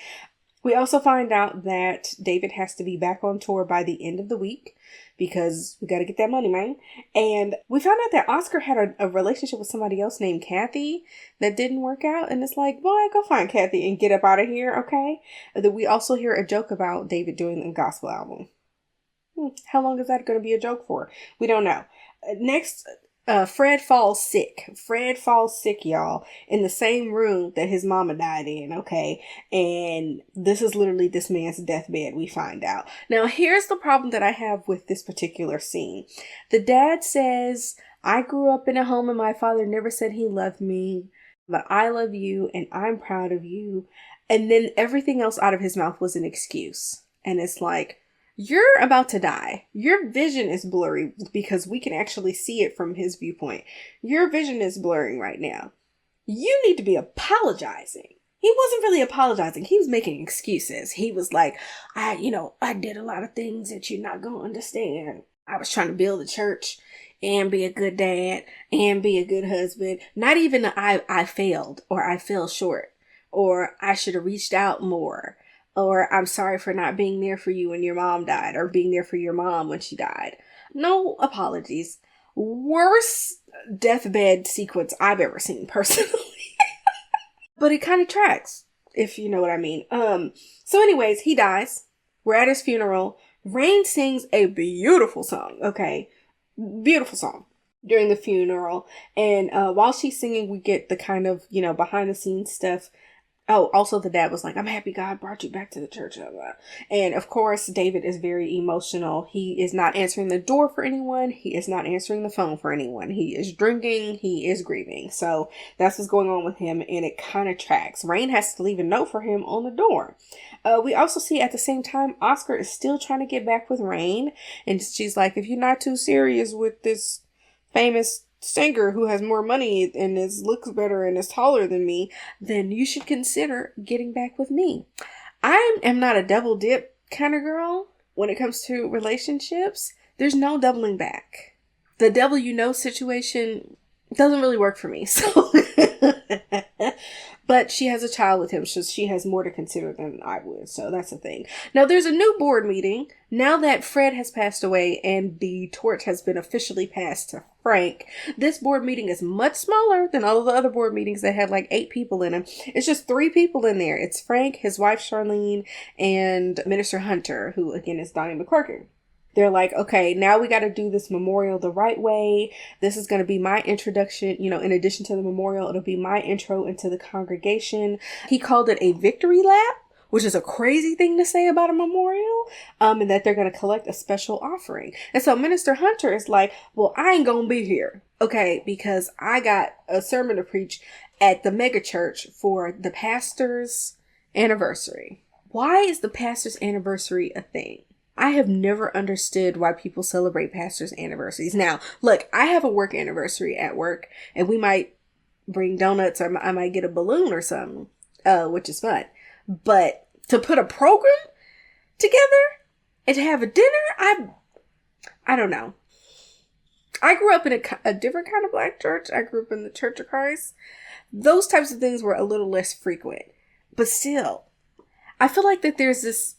[SPEAKER 1] We also find out that David has to be back on tour by the end of the week because we got to get that money, man. And we found out that Oscar had a relationship with somebody else named Kathy that didn't work out. And it's like, boy, go find Kathy and get up out of here, okay? Then we also hear a joke about David doing a gospel album. How long is that going to be a joke for? We don't know. Next, Fred falls sick. Fred falls sick, y'all, in the same room that his mama died in, okay? And this is literally this man's deathbed, we find out. Now, here's the problem that I have with this particular scene. The dad says, I grew up in a home and my father never said he loved me, but I love you and I'm proud of you. And then everything else out of his mouth was an excuse. And it's like, you're about to die. Your vision is blurry because we can actually see it from his viewpoint. Your vision is blurring right now. You need to be apologizing. He wasn't really apologizing. He was making excuses. He was like, I did a lot of things that you're not going to understand. I was trying to build a church and be a good dad and be a good husband. Not even I failed or I fell short or I should have reached out more or I'm sorry for not being there for you when your mom died or being there for your mom when she died. No apologies. Worst deathbed sequence I've ever seen personally. But it kind of tracks, if you know what I mean. So anyways, he dies. We're at his funeral. Rain sings a beautiful song, okay? Beautiful song during the funeral. And while she's singing, we get the kind of, behind the scenes stuff. Oh, also the dad was like, I'm happy God brought you back to the church. And of course, David is very emotional. He is not answering the door for anyone. He is not answering the phone for anyone. He is drinking. He is grieving. So that's what's going on with him. And it kind of tracks. Rain has to leave a note for him on the door. We also see at the same time, Oscar is still trying to get back with Rain. And she's like, if you're not too serious with this famous singer who has more money and looks better and is taller than me, then you should consider getting back with me. I am not a double dip kind of girl when it comes to relationships. There's no doubling back. The devil you know situation doesn't really work for me. So but she has a child with him, so she has more to consider than I would. So that's the thing. Now there's a new board meeting. Now that Fred has passed away and the torch has been officially passed to Frank, this board meeting is much smaller than all of the other board meetings that had like 8 people in them. It's just 3 people in there. It's Frank, his wife Charlene, and Minister Hunter, who again is Donnie McClurkin. They're like, okay, now we got to do this memorial the right way. This is going to be my introduction. In addition to the memorial, it'll be my intro into the congregation. He called it a victory lap, which is a crazy thing to say about a memorial, and that they're going to collect a special offering. And so Minister Hunter is like, well, I ain't going to be here, okay, because I got a sermon to preach at the mega church for the pastor's anniversary. Why is the pastor's anniversary a thing? I have never understood why people celebrate pastors' anniversaries. Now, look, I have a work anniversary at work, and we might bring donuts or I might get a balloon or something, which is fun. But to put a program together and to have a dinner, I don't know. I grew up in a different kind of black church. I grew up in the Church of Christ. Those types of things were a little less frequent. But still, I feel like that there's this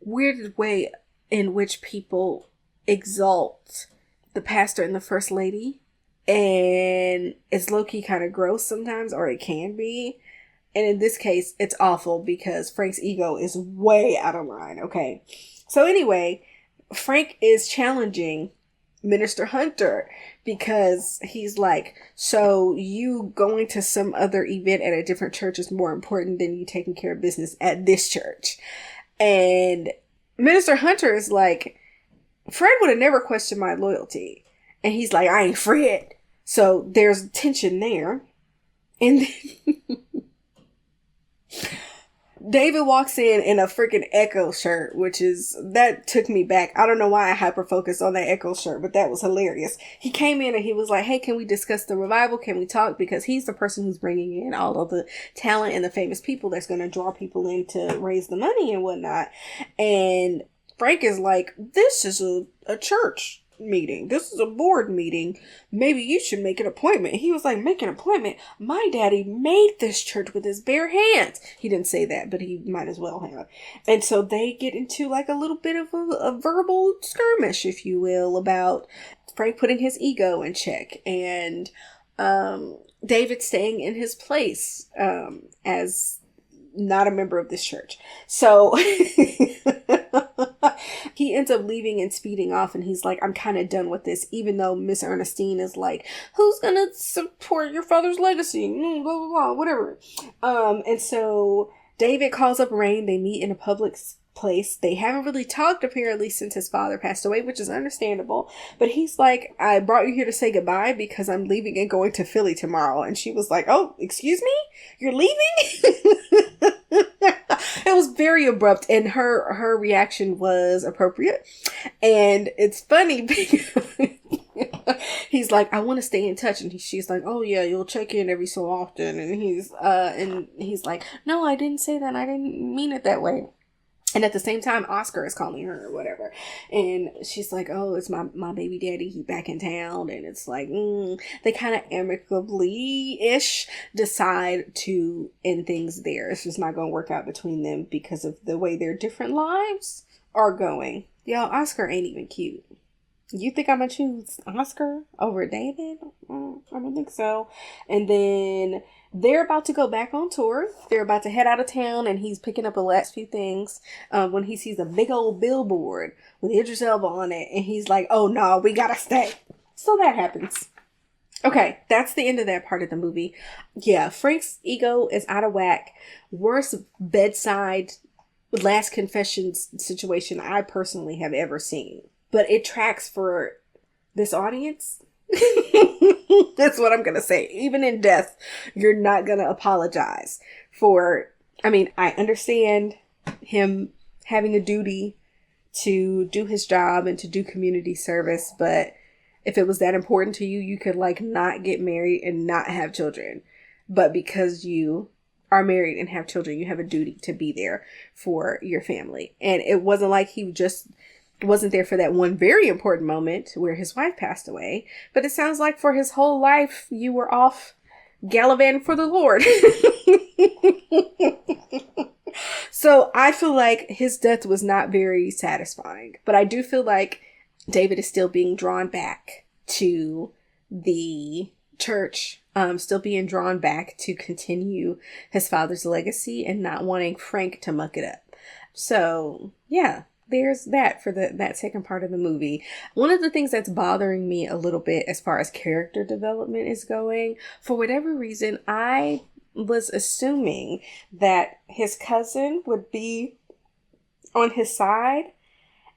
[SPEAKER 1] weird way in which people exalt the pastor and the first lady, and it's low-key kind of gross sometimes, or it can be. And in this case, it's awful because Frank's ego is way out of line. Okay. So anyway, Frank is challenging Minister Hunter because he's like, so you going to some other event at a different church is more important than you taking care of business at this church. And Minister Hunter is like, Fred would have never questioned my loyalty. And he's like, I ain't Fred. So there's tension there. And then David walks in a freaking Echo shirt, that took me back. I don't know why I hyper-focused on that Echo shirt, but that was hilarious. He came in and he was like, hey, can we discuss the revival? Can we talk? Because he's the person who's bringing in all of the talent and the famous people that's going to draw people in to raise the money and whatnot. And Frank is like, this is a church meeting. This is a board meeting. Maybe you should make an appointment. He was like, make an appointment? My daddy made this church with his bare hands. He didn't say that, but he might as well have. And so they get into like a little bit of a verbal skirmish, if you will, about Frank putting his ego in check and David staying in his place as not a member of this church. So he ends up leaving and speeding off, and he's like, I'm kind of done with this, even though Miss Ernestine is like, who's gonna support your father's legacy? Blah, blah, blah, whatever. And so David calls up Rain. They meet in a public place. They haven't really talked apparently since his father passed away, which is understandable. But he's like, I brought you here to say goodbye because I'm leaving and going to Philly tomorrow. And she was like, oh, excuse me? You're leaving? It was very abrupt, and her reaction was appropriate. And it's funny because he's like, I want to stay in touch, and she's like, oh yeah, you'll check in every so often, and he's like, no, I didn't say that, I didn't mean it that way. And at the same time, Oscar is calling her or whatever. And she's like, oh, it's my baby daddy. He back in town. And it's like, they kind of amicably-ish decide to end things there. It's just not going to work out between them because of the way their different lives are going. Y'all, Oscar ain't even cute. You think I'm going to choose Oscar over David? I don't think so. And then they're about to go back on tour. They're about to head out of town, and he's picking up the last few things when he sees a big old billboard with Idris Elba on it. And he's like, oh no, we gotta stay. So that happens. Okay, that's the end of that part of the movie. Yeah, Frank's ego is out of whack. Worst bedside last confessions situation I personally have ever seen. But it tracks for this audience. That's what I'm going to say. Even in death, you're not going to apologize for, I understand him having a duty to do his job and to do community service. But if it was that important to you, you could not get married and not have children. But because you are married and have children, you have a duty to be there for your family. And it wasn't like he just wasn't there for that one very important moment where his wife passed away, but it sounds like for his whole life you were off gallivanting for the Lord. So I feel like his death was not very satisfying, but I do feel like David is still being drawn back to the church, still being drawn back to continue his father's legacy and not wanting Frank to muck it up. So yeah, there's that for that second part of the movie. One of the things that's bothering me a little bit as far as character development is going, for whatever reason, I was assuming that his cousin would be on his side.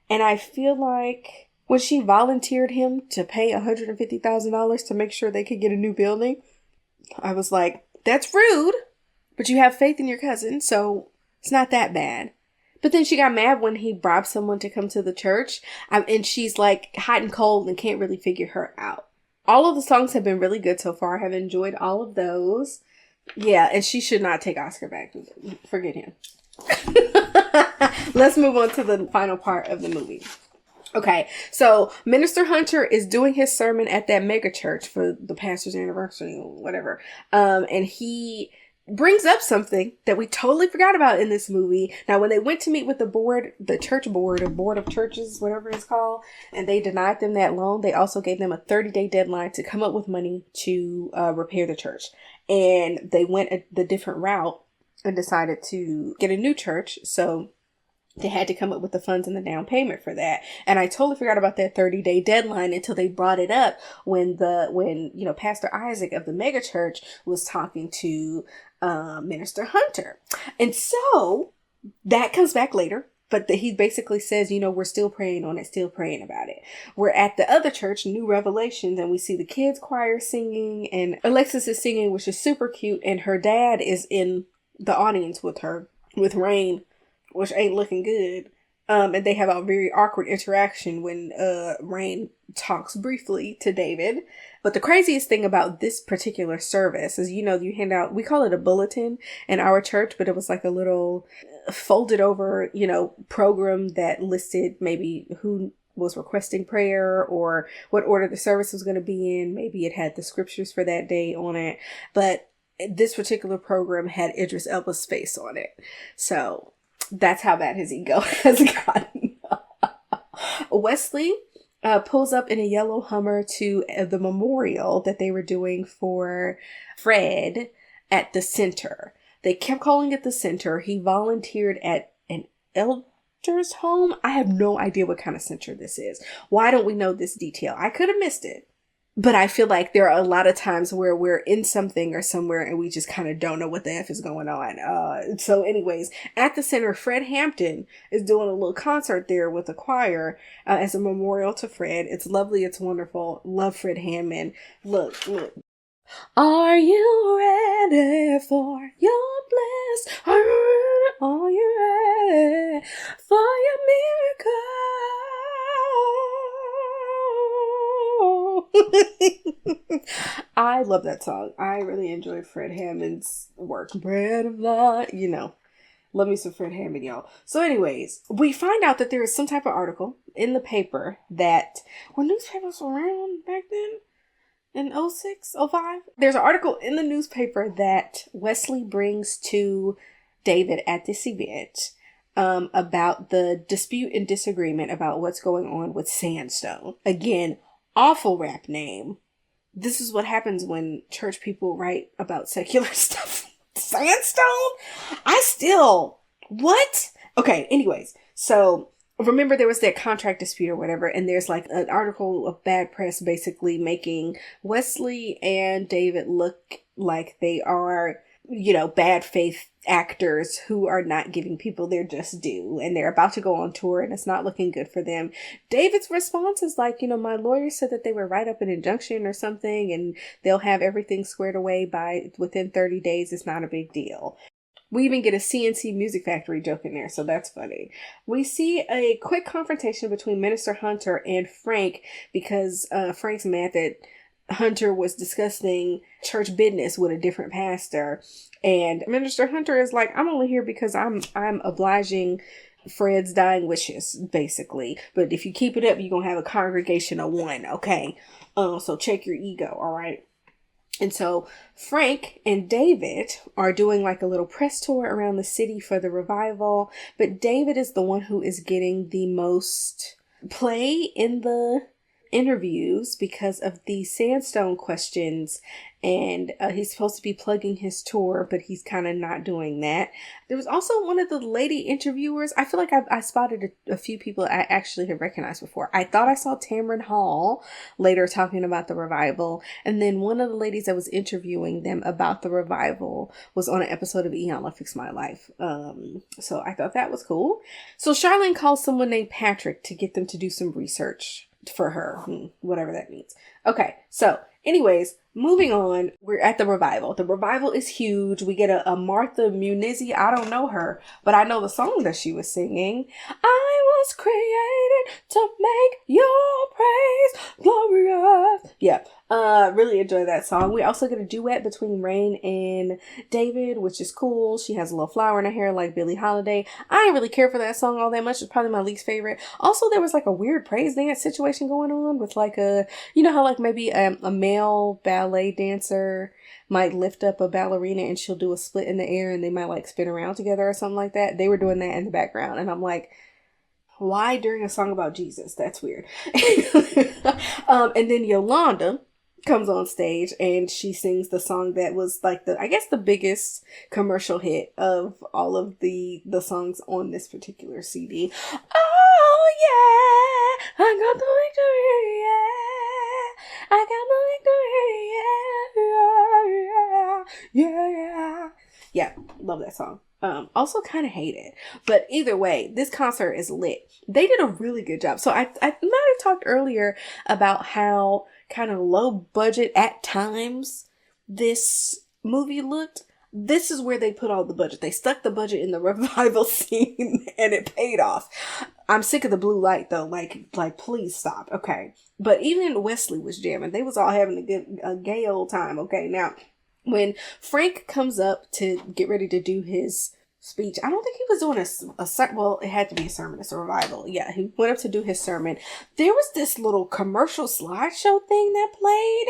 [SPEAKER 1] And I feel like when she volunteered him to pay $150,000 to make sure they could get a new building, I was like, that's rude, but you have faith in your cousin, so it's not that bad. But then she got mad when he bribed someone to come to the church. And she's like hot and cold and can't really figure her out. All of the songs have been really good so far. I have enjoyed all of those. Yeah, and she should not take Oscar back. Forget him. Let's move on to the final part of the movie. Okay, so Minister Hunter is doing his sermon at that mega church for the pastor's anniversary or whatever. And he brings up something that we totally forgot about in this movie. Now, when they went to meet with the board, the church board or board of churches, whatever it's called, and they denied them that loan, they also gave them a 30-day deadline to come up with money to repair the church. And they went the different route and decided to get a new church. So they had to come up with the funds and the down payment for that. And I totally forgot about that 30-day deadline until they brought it up when Pastor Isaac of the mega church was talking to Minister Hunter. And so that comes back later. But he basically says, we're still praying on it, still praying about it. We're at the other church, New Revelations, and we see the kids choir singing, and Alexis is singing, which is super cute. And her dad is in the audience with her, with Rain, which ain't looking good. And they have a very awkward interaction when Rain talks briefly to David. But the craziest thing about this particular service is, you hand out, we call it a bulletin in our church, but it was like a little folded over, program that listed maybe who was requesting prayer or what order the service was going to be in. Maybe it had the scriptures for that day on it. But this particular program had Idris Elba's face on it. So that's how bad his ego has gotten. Wesley pulls up in a yellow Hummer to the memorial that they were doing for Fred at the center. They kept calling it the center. He volunteered at an elder's home. I have no idea what kind of center this is. Why don't we know this detail? I could have missed it. But I feel like there are a lot of times where we're in something or somewhere and we just kind of don't know what the F is going on. So anyways, at the center, Fred Hampton is doing a little concert there with a choir as a memorial to Fred. It's lovely. It's wonderful. Love Fred Hammond. Look. Are you ready for your bliss? Are you ready? Are you ready for your miracle? I love that song. I really enjoyed Fred Hammond's work. Bread of life, love me some Fred Hammond, y'all. So anyways, we find out that there is some type of article in the paper that, were newspapers around back then? In 06, 05? There's an article in the newspaper that Wesley brings to David at this event about the dispute and disagreement about what's going on with Sandstone. Again, awful rap name. This is what happens when church people write about secular stuff. Sandstone? What? Okay, anyways. So, remember there was that contract dispute or whatever, and there's like an article of bad press basically making Wesley and David look like they are, bad faith actors who are not giving people their just due, and they're about to go on tour and it's not looking good for them. David's response is like, my lawyer said that they would write up an injunction or something and they'll have everything squared away within 30 days. It's not a big deal. We even get a CNC Music Factory joke in there, so that's funny. We see a quick confrontation between Minister Hunter and Frank because Frank's mad that Hunter was discussing church business with a different pastor. And Minister Hunter is like, I'm only here because I'm obliging Fred's dying wishes, basically. But if you keep it up, you're going to have a congregation of one, okay? So check your ego, all right? And so Frank and David are doing like a little press tour around the city for the revival. But David is the one who is getting the most play in the interviews because of the Sandstone questions. And he's supposed to be plugging his tour, but he's kind of not doing that. There was also one of the lady interviewers. I feel like I spotted a few people I actually have recognized before. I thought I saw Tamron Hall later talking about the revival. And then one of the ladies that was interviewing them about the revival was on an episode of Eon Love Fix My Life. So I thought that was cool. So Charlene calls someone named Patrick to get them to do some research for her, whatever that means. Okay, so anyways, moving on, we're at the revival. The revival is huge. We get a Martha Munizzi. I don't know her, but I know the song that she was singing. I was created to make your praise glorious. Yeah, really enjoy that song. We also get a duet between Rain and David, which is cool. She has a little flower in her hair like Billie Holiday. I didn't really care for that song all that much. It's probably my least favorite. Also, there was like a weird praise dance situation going on with like how like maybe a male ballet dancer might lift up a ballerina and she'll do a split in the air and they might like spin around together or something like that. They were doing that in the background and I'm like, why during a song about Jesus? That's weird. And then Yolanda comes on stage and she sings the song that was like the biggest commercial hit of all of the songs on this particular CD. Oh yeah, I got the victory, yeah, I got the victory, yeah. Yeah, love that song. Also kind of hate it, but either way, this concert is lit. They did a really good job. So I might have talked earlier about how kind of low budget at times this movie looked. This is where they put all the budget. They stuck the budget in the revival scene and it paid off. I'm sick of the blue light though. Like please stop. Okay. But even Wesley was jamming. They was all having a gay old time. Okay. Now, when Frank comes up to get ready to do his speech, I don't think he was doing well, it had to be a sermon. It's a revival. Yeah, he went up to do his sermon. There was this little commercial slideshow thing that played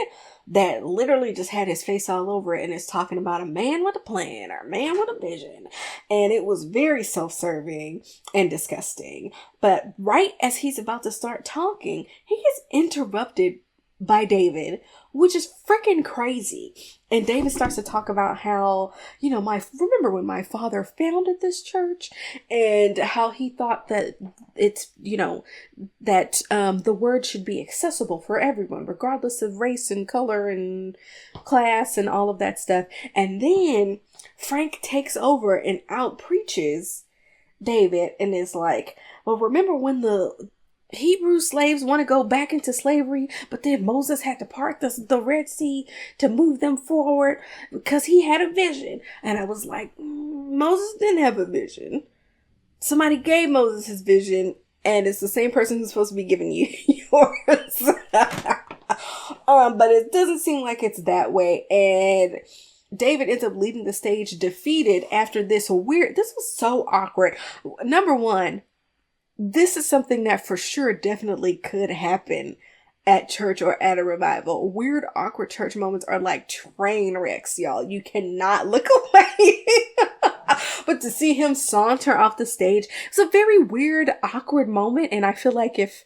[SPEAKER 1] that literally just had his face all over it, and it's talking about a man with a plan or a man with a vision. And it was very self-serving and disgusting. But right as he's about to start talking, he gets interrupted by David, which is freaking crazy. And David starts to talk about how, remember when my father founded this church and how he thought that it's, that the word should be accessible for everyone, regardless of race and color and class and all of that stuff. And then Frank takes over and out preaches David and is like, well, remember when the Hebrew slaves want to go back into slavery, but then Moses had to part the Red Sea to move them forward because he had a vision. And I was like, Moses didn't have a vision. Somebody gave Moses his vision, and it's the same person who's supposed to be giving you yours. But it doesn't seem like it's that way. And David ends up leaving the stage defeated after this was so awkward. Number one, this is something that for sure definitely could happen at church or at a revival. Weird, awkward church moments are like train wrecks, y'all. You cannot look away. But to see him saunter off the stage, it's a very weird, awkward moment. And I feel like if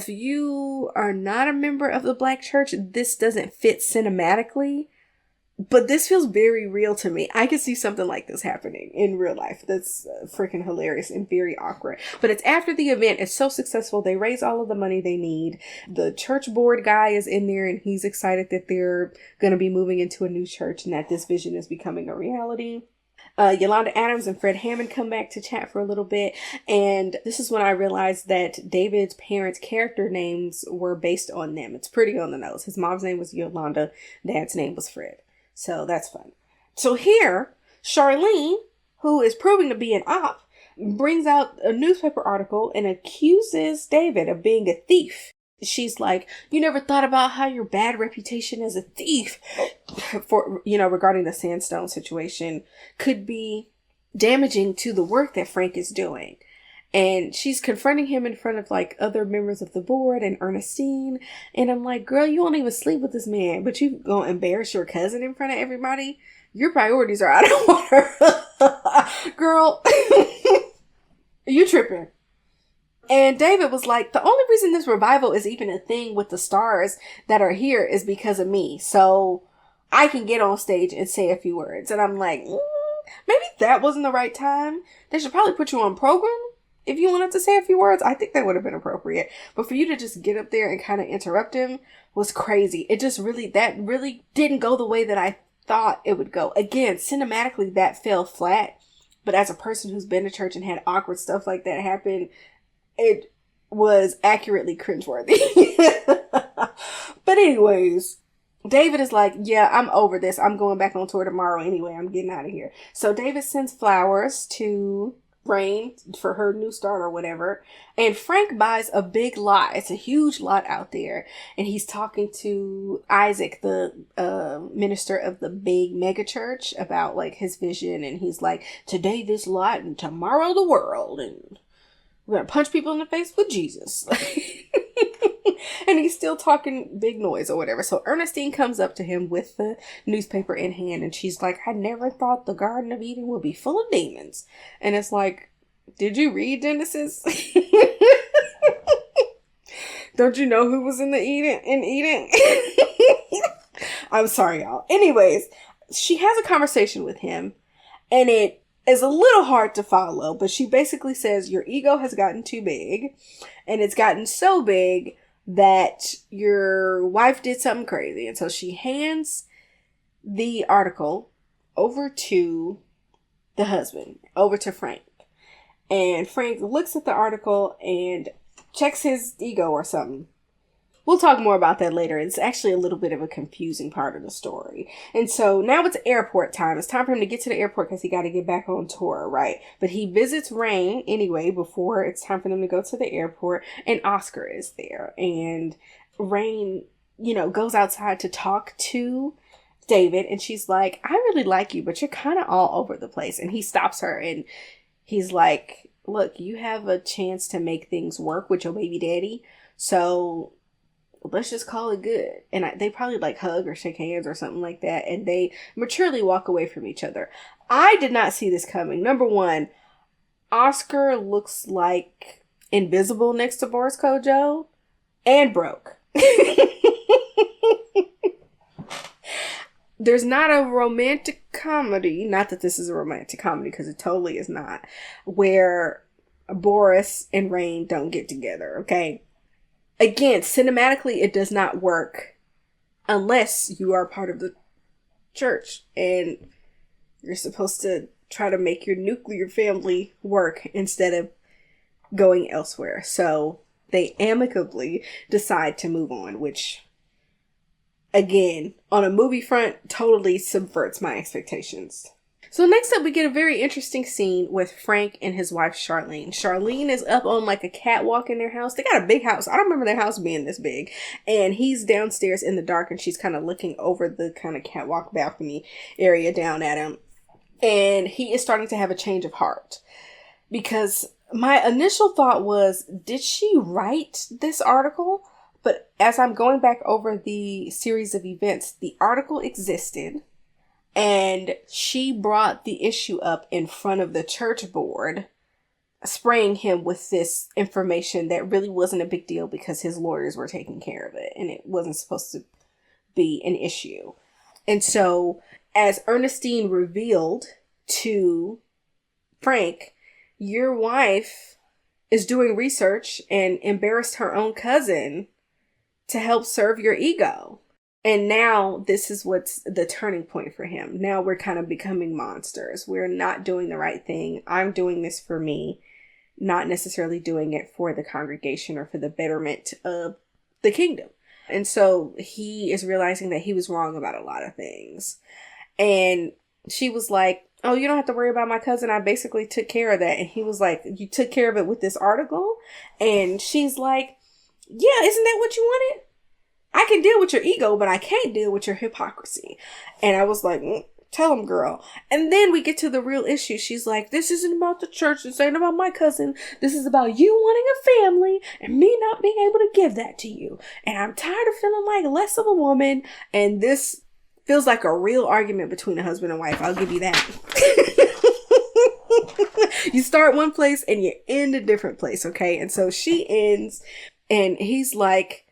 [SPEAKER 1] you are not a member of the Black church, this doesn't fit cinematically. But this feels very real to me. I could see something like this happening in real life. That's freaking hilarious and very awkward. But it's after the event. It's so successful. They raise all of the money they need. The church board guy is in there and he's excited that they're going to be moving into a new church and that this vision is becoming a reality. Yolanda Adams and Fred Hammond come back to chat for a little bit. And this is when I realized that David's parents' character names were based on them. It's pretty on the nose. His mom's name was Yolanda. Dad's name was Fred. So that's fun. So here, Charlene, who is proving to be an op, brings out a newspaper article and accuses David of being a thief. She's like, you never thought about how your bad reputation as a thief regarding the sandstone situation could be damaging to the work that Frank is doing. And she's confronting him in front of like other members of the board and Ernestine. And I'm like, girl, you won't even sleep with this man, but you gonna embarrass your cousin in front of everybody? Your priorities are out of order. Girl, you tripping. And David was like, the only reason this revival is even a thing with the stars that are here is because of me. So I can get on stage and say a few words. And I'm like, maybe that wasn't the right time. They should probably put you on program. If you wanted to say a few words, I think that would have been appropriate. But for you to just get up there and kind of interrupt him was crazy. That really didn't go the way that I thought it would go. Again, cinematically, that fell flat. But as a person who's been to church and had awkward stuff like that happen, it was accurately cringeworthy. But anyways, David is like, yeah, I'm over this. I'm going back on tour tomorrow anyway. I'm getting out of here. So David sends flowers to Rain for her new start or whatever, and Frank buys a big lot. It's a huge lot out there, and he's talking to Isaac, the minister of the big mega church, about like his vision. And he's like, today this lot and tomorrow the world, and we're gonna punch people in the face with Jesus. And he's still talking big noise or whatever. So Ernestine comes up to him with the newspaper in hand, and she's like, I never thought the Garden of Eden would be full of demons. And it's like, did you read Genesis? Don't you know who was in Eden? I'm sorry, y'all. Anyways, she has a conversation with him, and it is a little hard to follow, but she basically says your ego has gotten too big, and it's gotten so big that your wife did something crazy. And so she hands the article over to the husband, over to Frank. And Frank looks at the article and checks his ego or something. We'll talk more about that later. It's actually a little bit of a confusing part of the story. And so now it's airport time. It's time for him to get to the airport because he got to get back on tour, right? But he visits Rain anyway before it's time for them to go to the airport. And Oscar is there. And Rain, goes outside to talk to David. And she's like, I really like you, but you're kind of all over the place. And he stops her and he's like, look, you have a chance to make things work with your baby daddy. So let's just call it good. And they probably like hug or shake hands or something like that. And they maturely walk away from each other. I did not see this coming. Number one, Oscar looks like invisible next to Boris Kojo and broke. There's not a romantic comedy, not that this is a romantic comedy because it totally is not, where Boris and Rain don't get together, okay? Again, cinematically, it does not work unless you are part of the church and you're supposed to try to make your nuclear family work instead of going elsewhere. So they amicably decide to move on, which, again, on a movie front, totally subverts my expectations. So next up, we get a very interesting scene with Frank and his wife, Charlene. Charlene is up on like a catwalk in their house. They got a big house. I don't remember their house being this big. And he's downstairs in the dark, and she's kind of looking over the kind of catwalk balcony area down at him. And he is starting to have a change of heart. Because my initial thought was, did she write this article? But as I'm going back over the series of events, the article existed. And she brought the issue up in front of the church board, spraying him with this information that really wasn't a big deal because his lawyers were taking care of it and it wasn't supposed to be an issue. And so, as Ernestine revealed to Frank, your wife is doing research and embarrassed her own cousin to help serve your ego. And now this is what's the turning point for him. Now we're kind of becoming monsters. We're not doing the right thing. I'm doing this for me, not necessarily doing it for the congregation or for the betterment of the kingdom. And so he is realizing that he was wrong about a lot of things. And she was like, oh, you don't have to worry about my cousin. I basically took care of that. And he was like, you took care of it with this article? And she's like, yeah, isn't that what you wanted? I can deal with your ego, but I can't deal with your hypocrisy. And I was like, tell him, girl. And then we get to the real issue. She's like, this isn't about the church. This ain't about my cousin. This is about you wanting a family and me not being able to give that to you. And I'm tired of feeling like less of a woman. And this feels like a real argument between a husband and wife. I'll give you that. You start one place and you end a different place, okay? And so she ends, and he's like,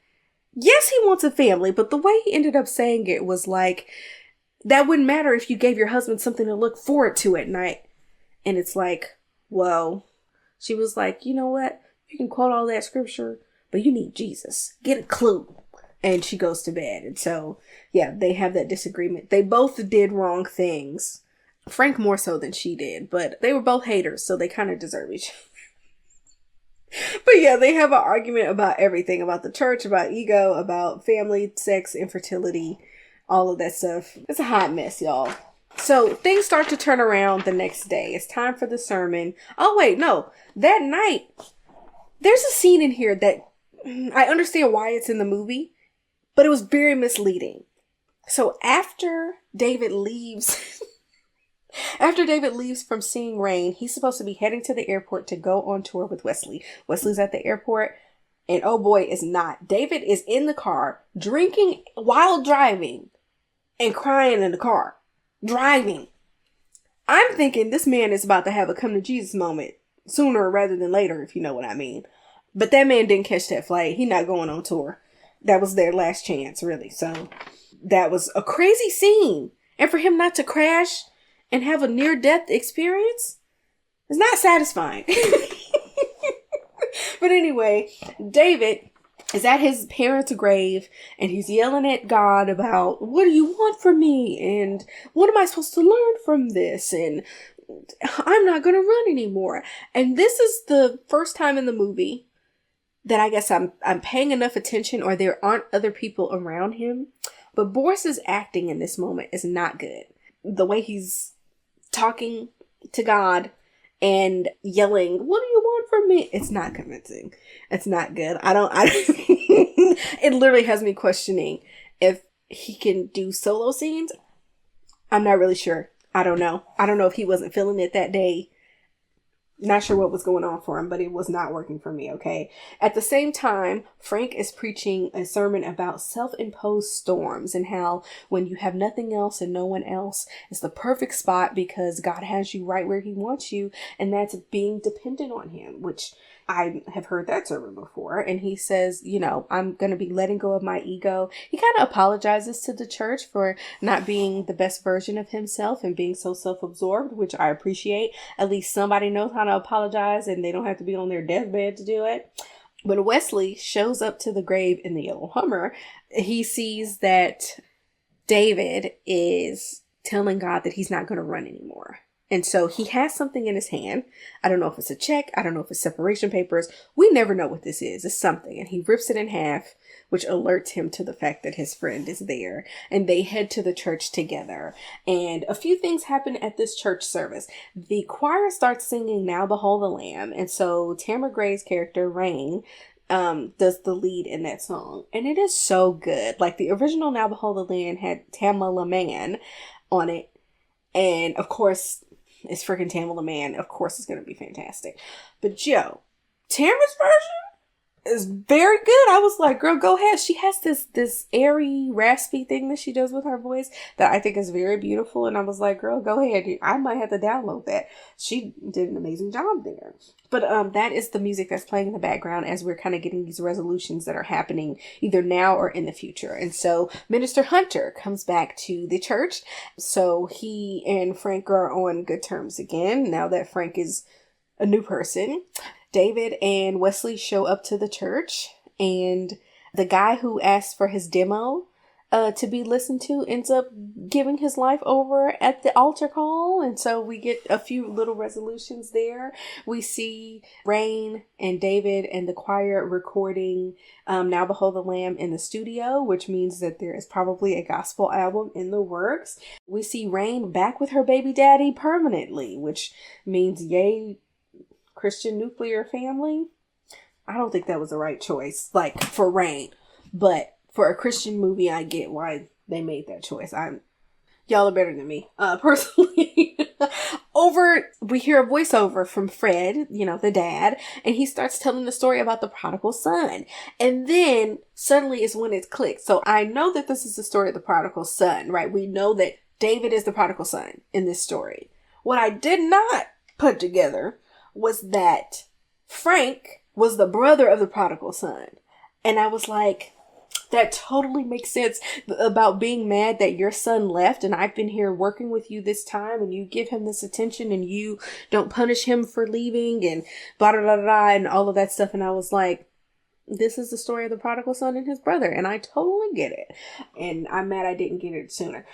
[SPEAKER 1] yes, he wants a family, but the way he ended up saying it was like, that wouldn't matter if you gave your husband something to look forward to at night. And it's like, whoa. She was like, you know what? You can quote all that scripture, but you need Jesus. Get a clue. And she goes to bed. And so, yeah, they have that disagreement. They both did wrong things. Frank more so than she did, but they were both haters, so they kind of deserve each other. But yeah, they have an argument about everything, about the church, about ego, about family, sex, infertility, all of that stuff. It's a hot mess, y'all. So things start to turn around the next day. It's time for the sermon. Oh, wait, no. That night, there's a scene in here that I understand why it's in the movie, but it was very misleading. So after David leaves... After David leaves from seeing Rain, he's supposed to be heading to the airport to go on tour with Wesley. Wesley's at the airport, and oh boy, is not. David is in the car, drinking while driving, and crying in the car. Driving. I'm thinking this man is about to have a come to Jesus moment sooner rather than later, if you know what I mean. But that man didn't catch that flight. He's not going on tour. That was their last chance, really. So that was a crazy scene. And for him not to crash and have a near-death experience is not satisfying. But anyway, David is at his parents' grave, and he's yelling at God about, what do you want from me? And what am I supposed to learn from this? And I'm not going to run anymore. And this is the first time in the movie that I guess I'm paying enough attention, or there aren't other people around him. But Boris's acting in this moment is not good. The way he's talking to God and yelling, what do you want from me? It's not convincing. It's not good. It literally has me questioning if he can do solo scenes. I'm not really sure. I don't know. I don't know if he wasn't feeling it that day. Not sure what was going on for him, but it was not working for me, okay? At the same time, Frank is preaching a sermon about self-imposed storms and how when you have nothing else and no one else, it's the perfect spot because God has you right where he wants you, and that's being dependent on him, which I have heard that sermon before. And he says, you know, I'm going to be letting go of my ego. He kind of apologizes to the church for not being the best version of himself and being so self-absorbed, which I appreciate. At least somebody knows how to apologize and they don't have to be on their deathbed to do it. When Wesley shows up to the grave in the yellow Hummer, he sees that David is telling God that he's not going to run anymore. And so he has something in his hand. I don't know if it's a check. I don't know if it's separation papers. We never know what this is. It's something. And he rips it in half, which alerts him to the fact that his friend is there. And they head to the church together. And a few things happen at this church service. The choir starts singing Now Behold the Lamb. And so Tamara Gray's character, Rain, does the lead in that song. And it is so good. Like the original Now Behold the Lamb had Tamala Man on it. And of course, it's freaking Tamala Man. Of course, it's going to be fantastic. But Joe, Tamara's version is very good. I was like, girl, go ahead. She has this airy, raspy thing that she does with her voice that I think is very beautiful. And I was like, girl, go ahead. I might have to download that. She did an amazing job there. But that is the music that's playing in the background as we're kind of getting these resolutions that are happening either now or in the future. And so Minister Hunter comes back to the church. So he and Frank are on good terms again, now that Frank is a new person. David and Wesley show up to the church, and the guy who asked for his demo to be listened to ends up giving his life over at the altar call. And so we get a few little resolutions there. We see Rain and David and the choir recording Now Behold the Lamb in the studio, which means that there is probably a gospel album in the works. We see Rain back with her baby daddy permanently, which means yay, Christian nuclear family. I don't think that was the right choice, like for Rain, but for a Christian movie, I get why they made that choice. Y'all are better than me, personally. We hear a voiceover from Fred, the dad, and he starts telling the story about the prodigal son. And then suddenly is when it clicks. So I know that this is the story of the prodigal son, right? We know that David is the prodigal son in this story. What I did not put together was that Frank was the brother of the prodigal son. And I was like, that totally makes sense about being mad that your son left and I've been here working with you this time and you give him this attention and you don't punish him for leaving and blah, blah, blah, blah, and all of that stuff. And I was like, this is the story of the prodigal son and his brother. And I totally get it. And I'm mad I didn't get it sooner.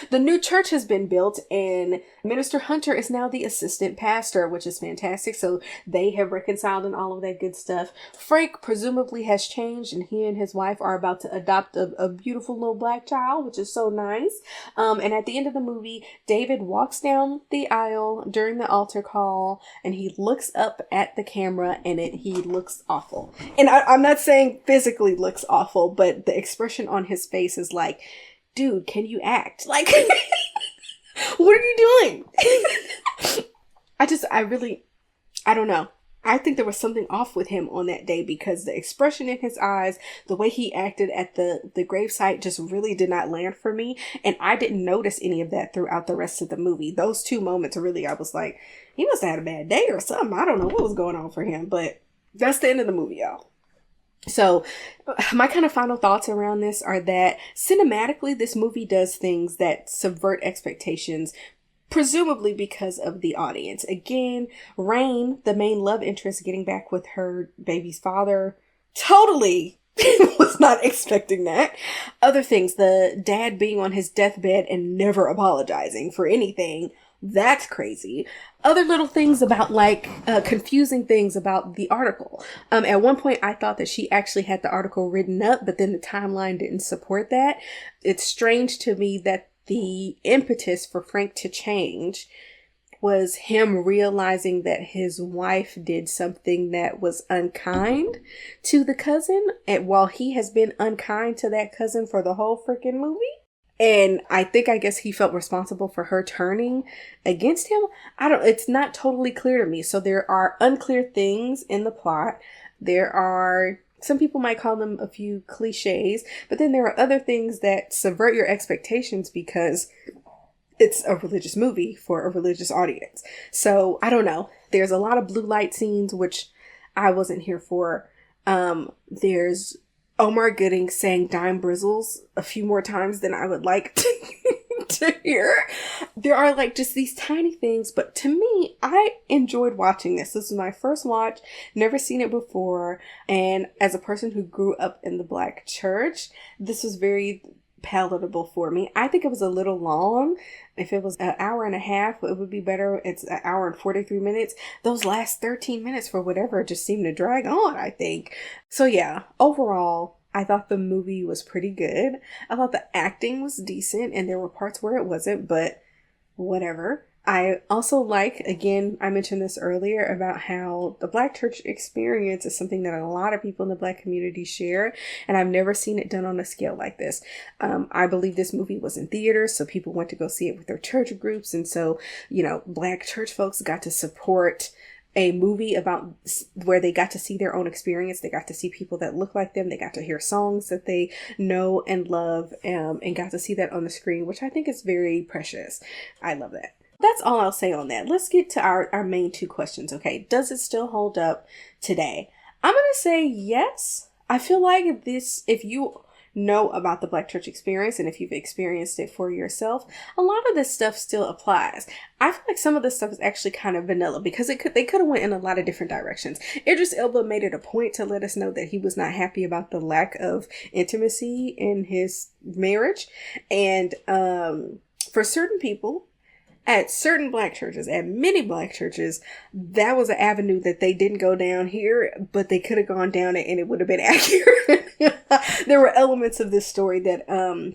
[SPEAKER 1] The new church has been built and Minister Hunter is now the assistant pastor, which is fantastic. So they have reconciled and all of that good stuff. Frank presumably has changed and he and his wife are about to adopt a beautiful little black child, which is so nice. And at the end of the movie, David walks down the aisle during the altar call and he looks up at the camera and he looks awful. And I'm not saying physically looks awful, but the expression on his face is like, dude, can you act? Like, what are you doing? I don't know. I think there was something off with him on that day because the expression in his eyes, the way he acted at the gravesite just really did not land for me. And I didn't notice any of that throughout the rest of the movie. Those two moments really, I was like, he must have had a bad day or something. I don't know what was going on for him, but that's the end of the movie, y'all. So my kind of final thoughts around this are that cinematically, this movie does things that subvert expectations, presumably because of the audience. Again, Rain, the main love interest, getting back with her baby's father, totally was not expecting that. Other things, the dad being on his deathbed and never apologizing for anything. That's crazy. Other little things about confusing things about the article. At one point I thought that she actually had the article written up, but then the timeline didn't support that. It's strange to me that the impetus for Frank to change was him realizing that his wife did something that was unkind to the cousin, and while he has been unkind to that cousin for the whole freaking movie. And I guess he felt responsible for her turning against him. It's not totally clear to me. So there are unclear things in the plot. There are, some people might call them a few cliches, but then there are other things that subvert your expectations because it's a religious movie for a religious audience. So I don't know. There's a lot of blue light scenes, which I wasn't here for. There's Omar Gooding saying dime brizzles a few more times than I would like to hear. There are just these tiny things, but to me, I enjoyed watching this. This was my first watch, never seen it before. And as a person who grew up in the Black church, this was very palatable for me. I think it was a little long. If it was an hour and a half, it would be better. It's an hour and 43 minutes. Those last 13 minutes for whatever just seemed to drag on, I think. So yeah, overall, I thought the movie was pretty good. I thought the acting was decent and there were parts where it wasn't, but whatever. I also like, again, I mentioned this earlier about how the Black church experience is something that a lot of people in the Black community share, and I've never seen it done on a scale like this. I believe this movie was in theaters, so people went to go see it with their church groups, and so, Black church folks got to support a movie about where they got to see their own experience. They got to see people that look like them. They got to hear songs that they know and love, and got to see that on the screen, which I think is very precious. I love that. That's all I'll say on that. Let's get to our main two questions. Okay, does it still hold up today? I'm going to say yes. I feel like this, if you know about the Black church experience and if you've experienced it for yourself, a lot of this stuff still applies. I feel like some of this stuff is actually kind of vanilla because they could have went in a lot of different directions. Idris Elba made it a point to let us know that he was not happy about the lack of intimacy in his marriage. And for certain people, at certain Black churches, at many Black churches, that was an avenue that they didn't go down here, but they could have gone down it and it would have been accurate. There were elements of this story that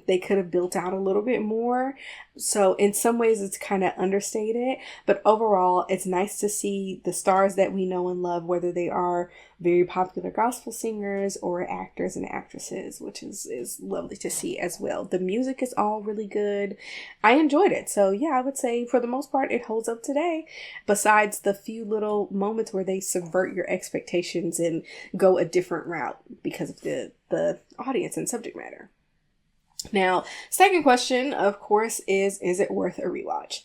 [SPEAKER 1] they could have built out a little bit more. So in some ways it's kind of understated, but overall it's nice to see the stars that we know and love, whether they are very popular gospel singers or actors and actresses, which is lovely to see as well. The music is all really good. I enjoyed it. So yeah, I would say for the most part it holds up today, besides the few little moments where they subvert your expectations and go a different route because of the audience and subject matter. Now, second question, of course, is it worth a rewatch?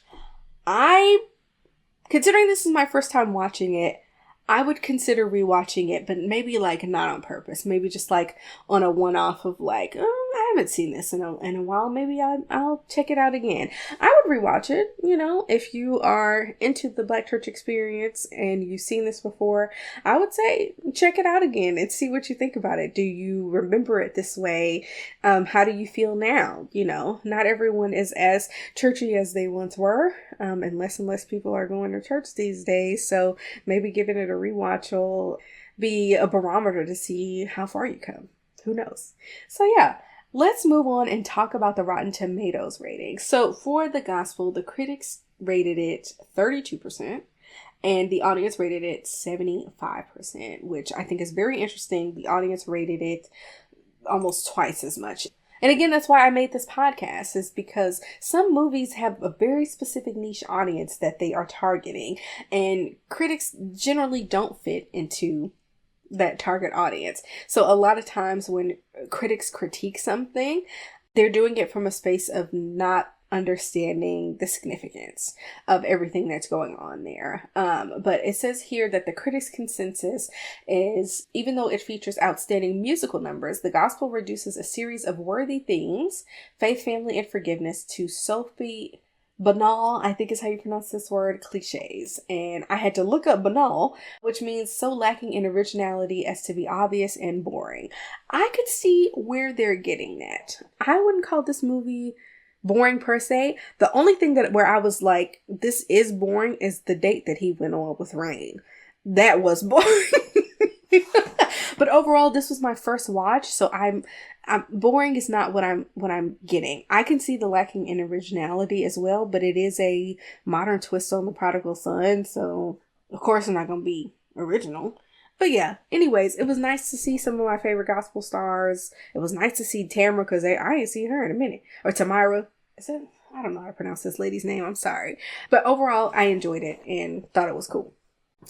[SPEAKER 1] Considering this is my first time watching it, I would consider rewatching it, but maybe like not on purpose. Maybe just like on a one-off of like, oh, I haven't seen this in a while. Maybe I'll check it out again. I would rewatch it, if you are into the Black church experience and you've seen this before, I would say check it out again and see what you think about it. Do you remember it this way? How do you feel now? Not everyone is as churchy as they once were, and less people are going to church these days. So maybe giving it a rewatch will be a barometer to see how far you come. Who knows? So yeah, let's move on and talk about the Rotten Tomatoes rating. So for The Gospel, the critics rated it 32% and the audience rated it 75%, which I think is very interesting. The audience rated it almost twice as much. And again, that's why I made this podcast, is because some movies have a very specific niche audience that they are targeting, and critics generally don't fit into that target audience. So a lot of times when critics critique something, they're doing it from a space of not understanding the significance of everything that's going on there. But it says here that the critics' consensus is, even though it features outstanding musical numbers, The Gospel reduces a series of worthy themes, faith, family, and forgiveness, to soapy, banal, I think is how you pronounce this word, cliches. And I had to look up banal, which means so lacking in originality as to be obvious and boring. I could see where they're getting that. I wouldn't call this movie boring per se. The only thing where I was like, this is boring, is the date that he went on with Rain. That was boring. But overall, this was my first watch, so I'm boring is not what I'm getting. I can see the lacking in originality as well, but it is a modern twist on the prodigal son, so of course I'm not gonna be original. But yeah, anyways, it was nice to see some of my favorite gospel stars. It was nice to see Tamara, because I ain't seen her in a minute. Or Tamara. I don't know how to pronounce this lady's name. I'm sorry. But overall, I enjoyed it and thought it was cool.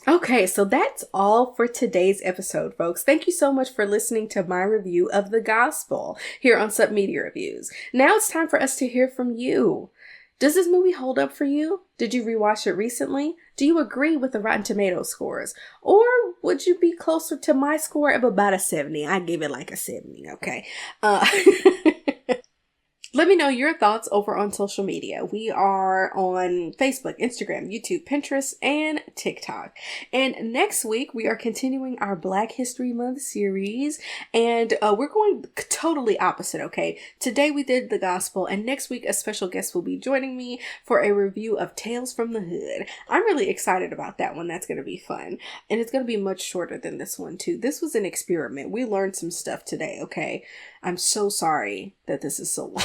[SPEAKER 1] Okay, so that's all for today's episode, folks. Thank you so much for listening to my review of The Gospel here on Sub Media Reviews. Now it's time for us to hear from you. Does this movie hold up for you? Did you rewatch it recently? Do you agree with the Rotten Tomatoes scores? Or would you be closer to my score of about a 70? I give it like a 70, okay? Let me know your thoughts over on social media. We are on Facebook, Instagram, YouTube, Pinterest, and TikTok. And next week, we are continuing our Black History Month series. And we're going totally opposite, okay? Today we did the gospel, and next week a special guest will be joining me for a review of Tales from the Hood. I'm really excited about that one. That's going to be fun. And it's going to be much shorter than this one, too. This was an experiment. We learned some stuff today, okay? I'm so sorry that this is so long.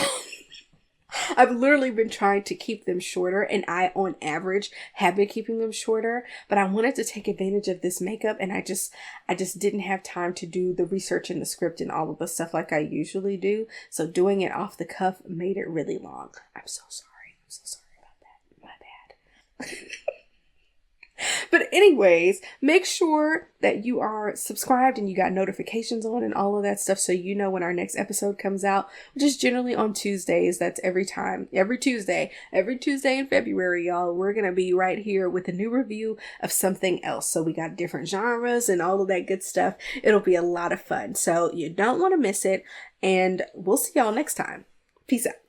[SPEAKER 1] I've literally been trying to keep them shorter, and I, on average, have been keeping them shorter, but I wanted to take advantage of this makeup, and I just didn't have time to do the research in the script and all of the stuff like I usually do. So doing it off the cuff made it really long. I'm so sorry. I'm so sorry about that. My bad. But anyways, make sure that you are subscribed and you got notifications on and all of that stuff so you know when our next episode comes out, which is generally on Tuesdays. That's every Tuesday in February, y'all. We're going to be right here with a new review of something else. So we got different genres and all of that good stuff. It'll be a lot of fun. So you don't want to miss it, and we'll see y'all next time. Peace out.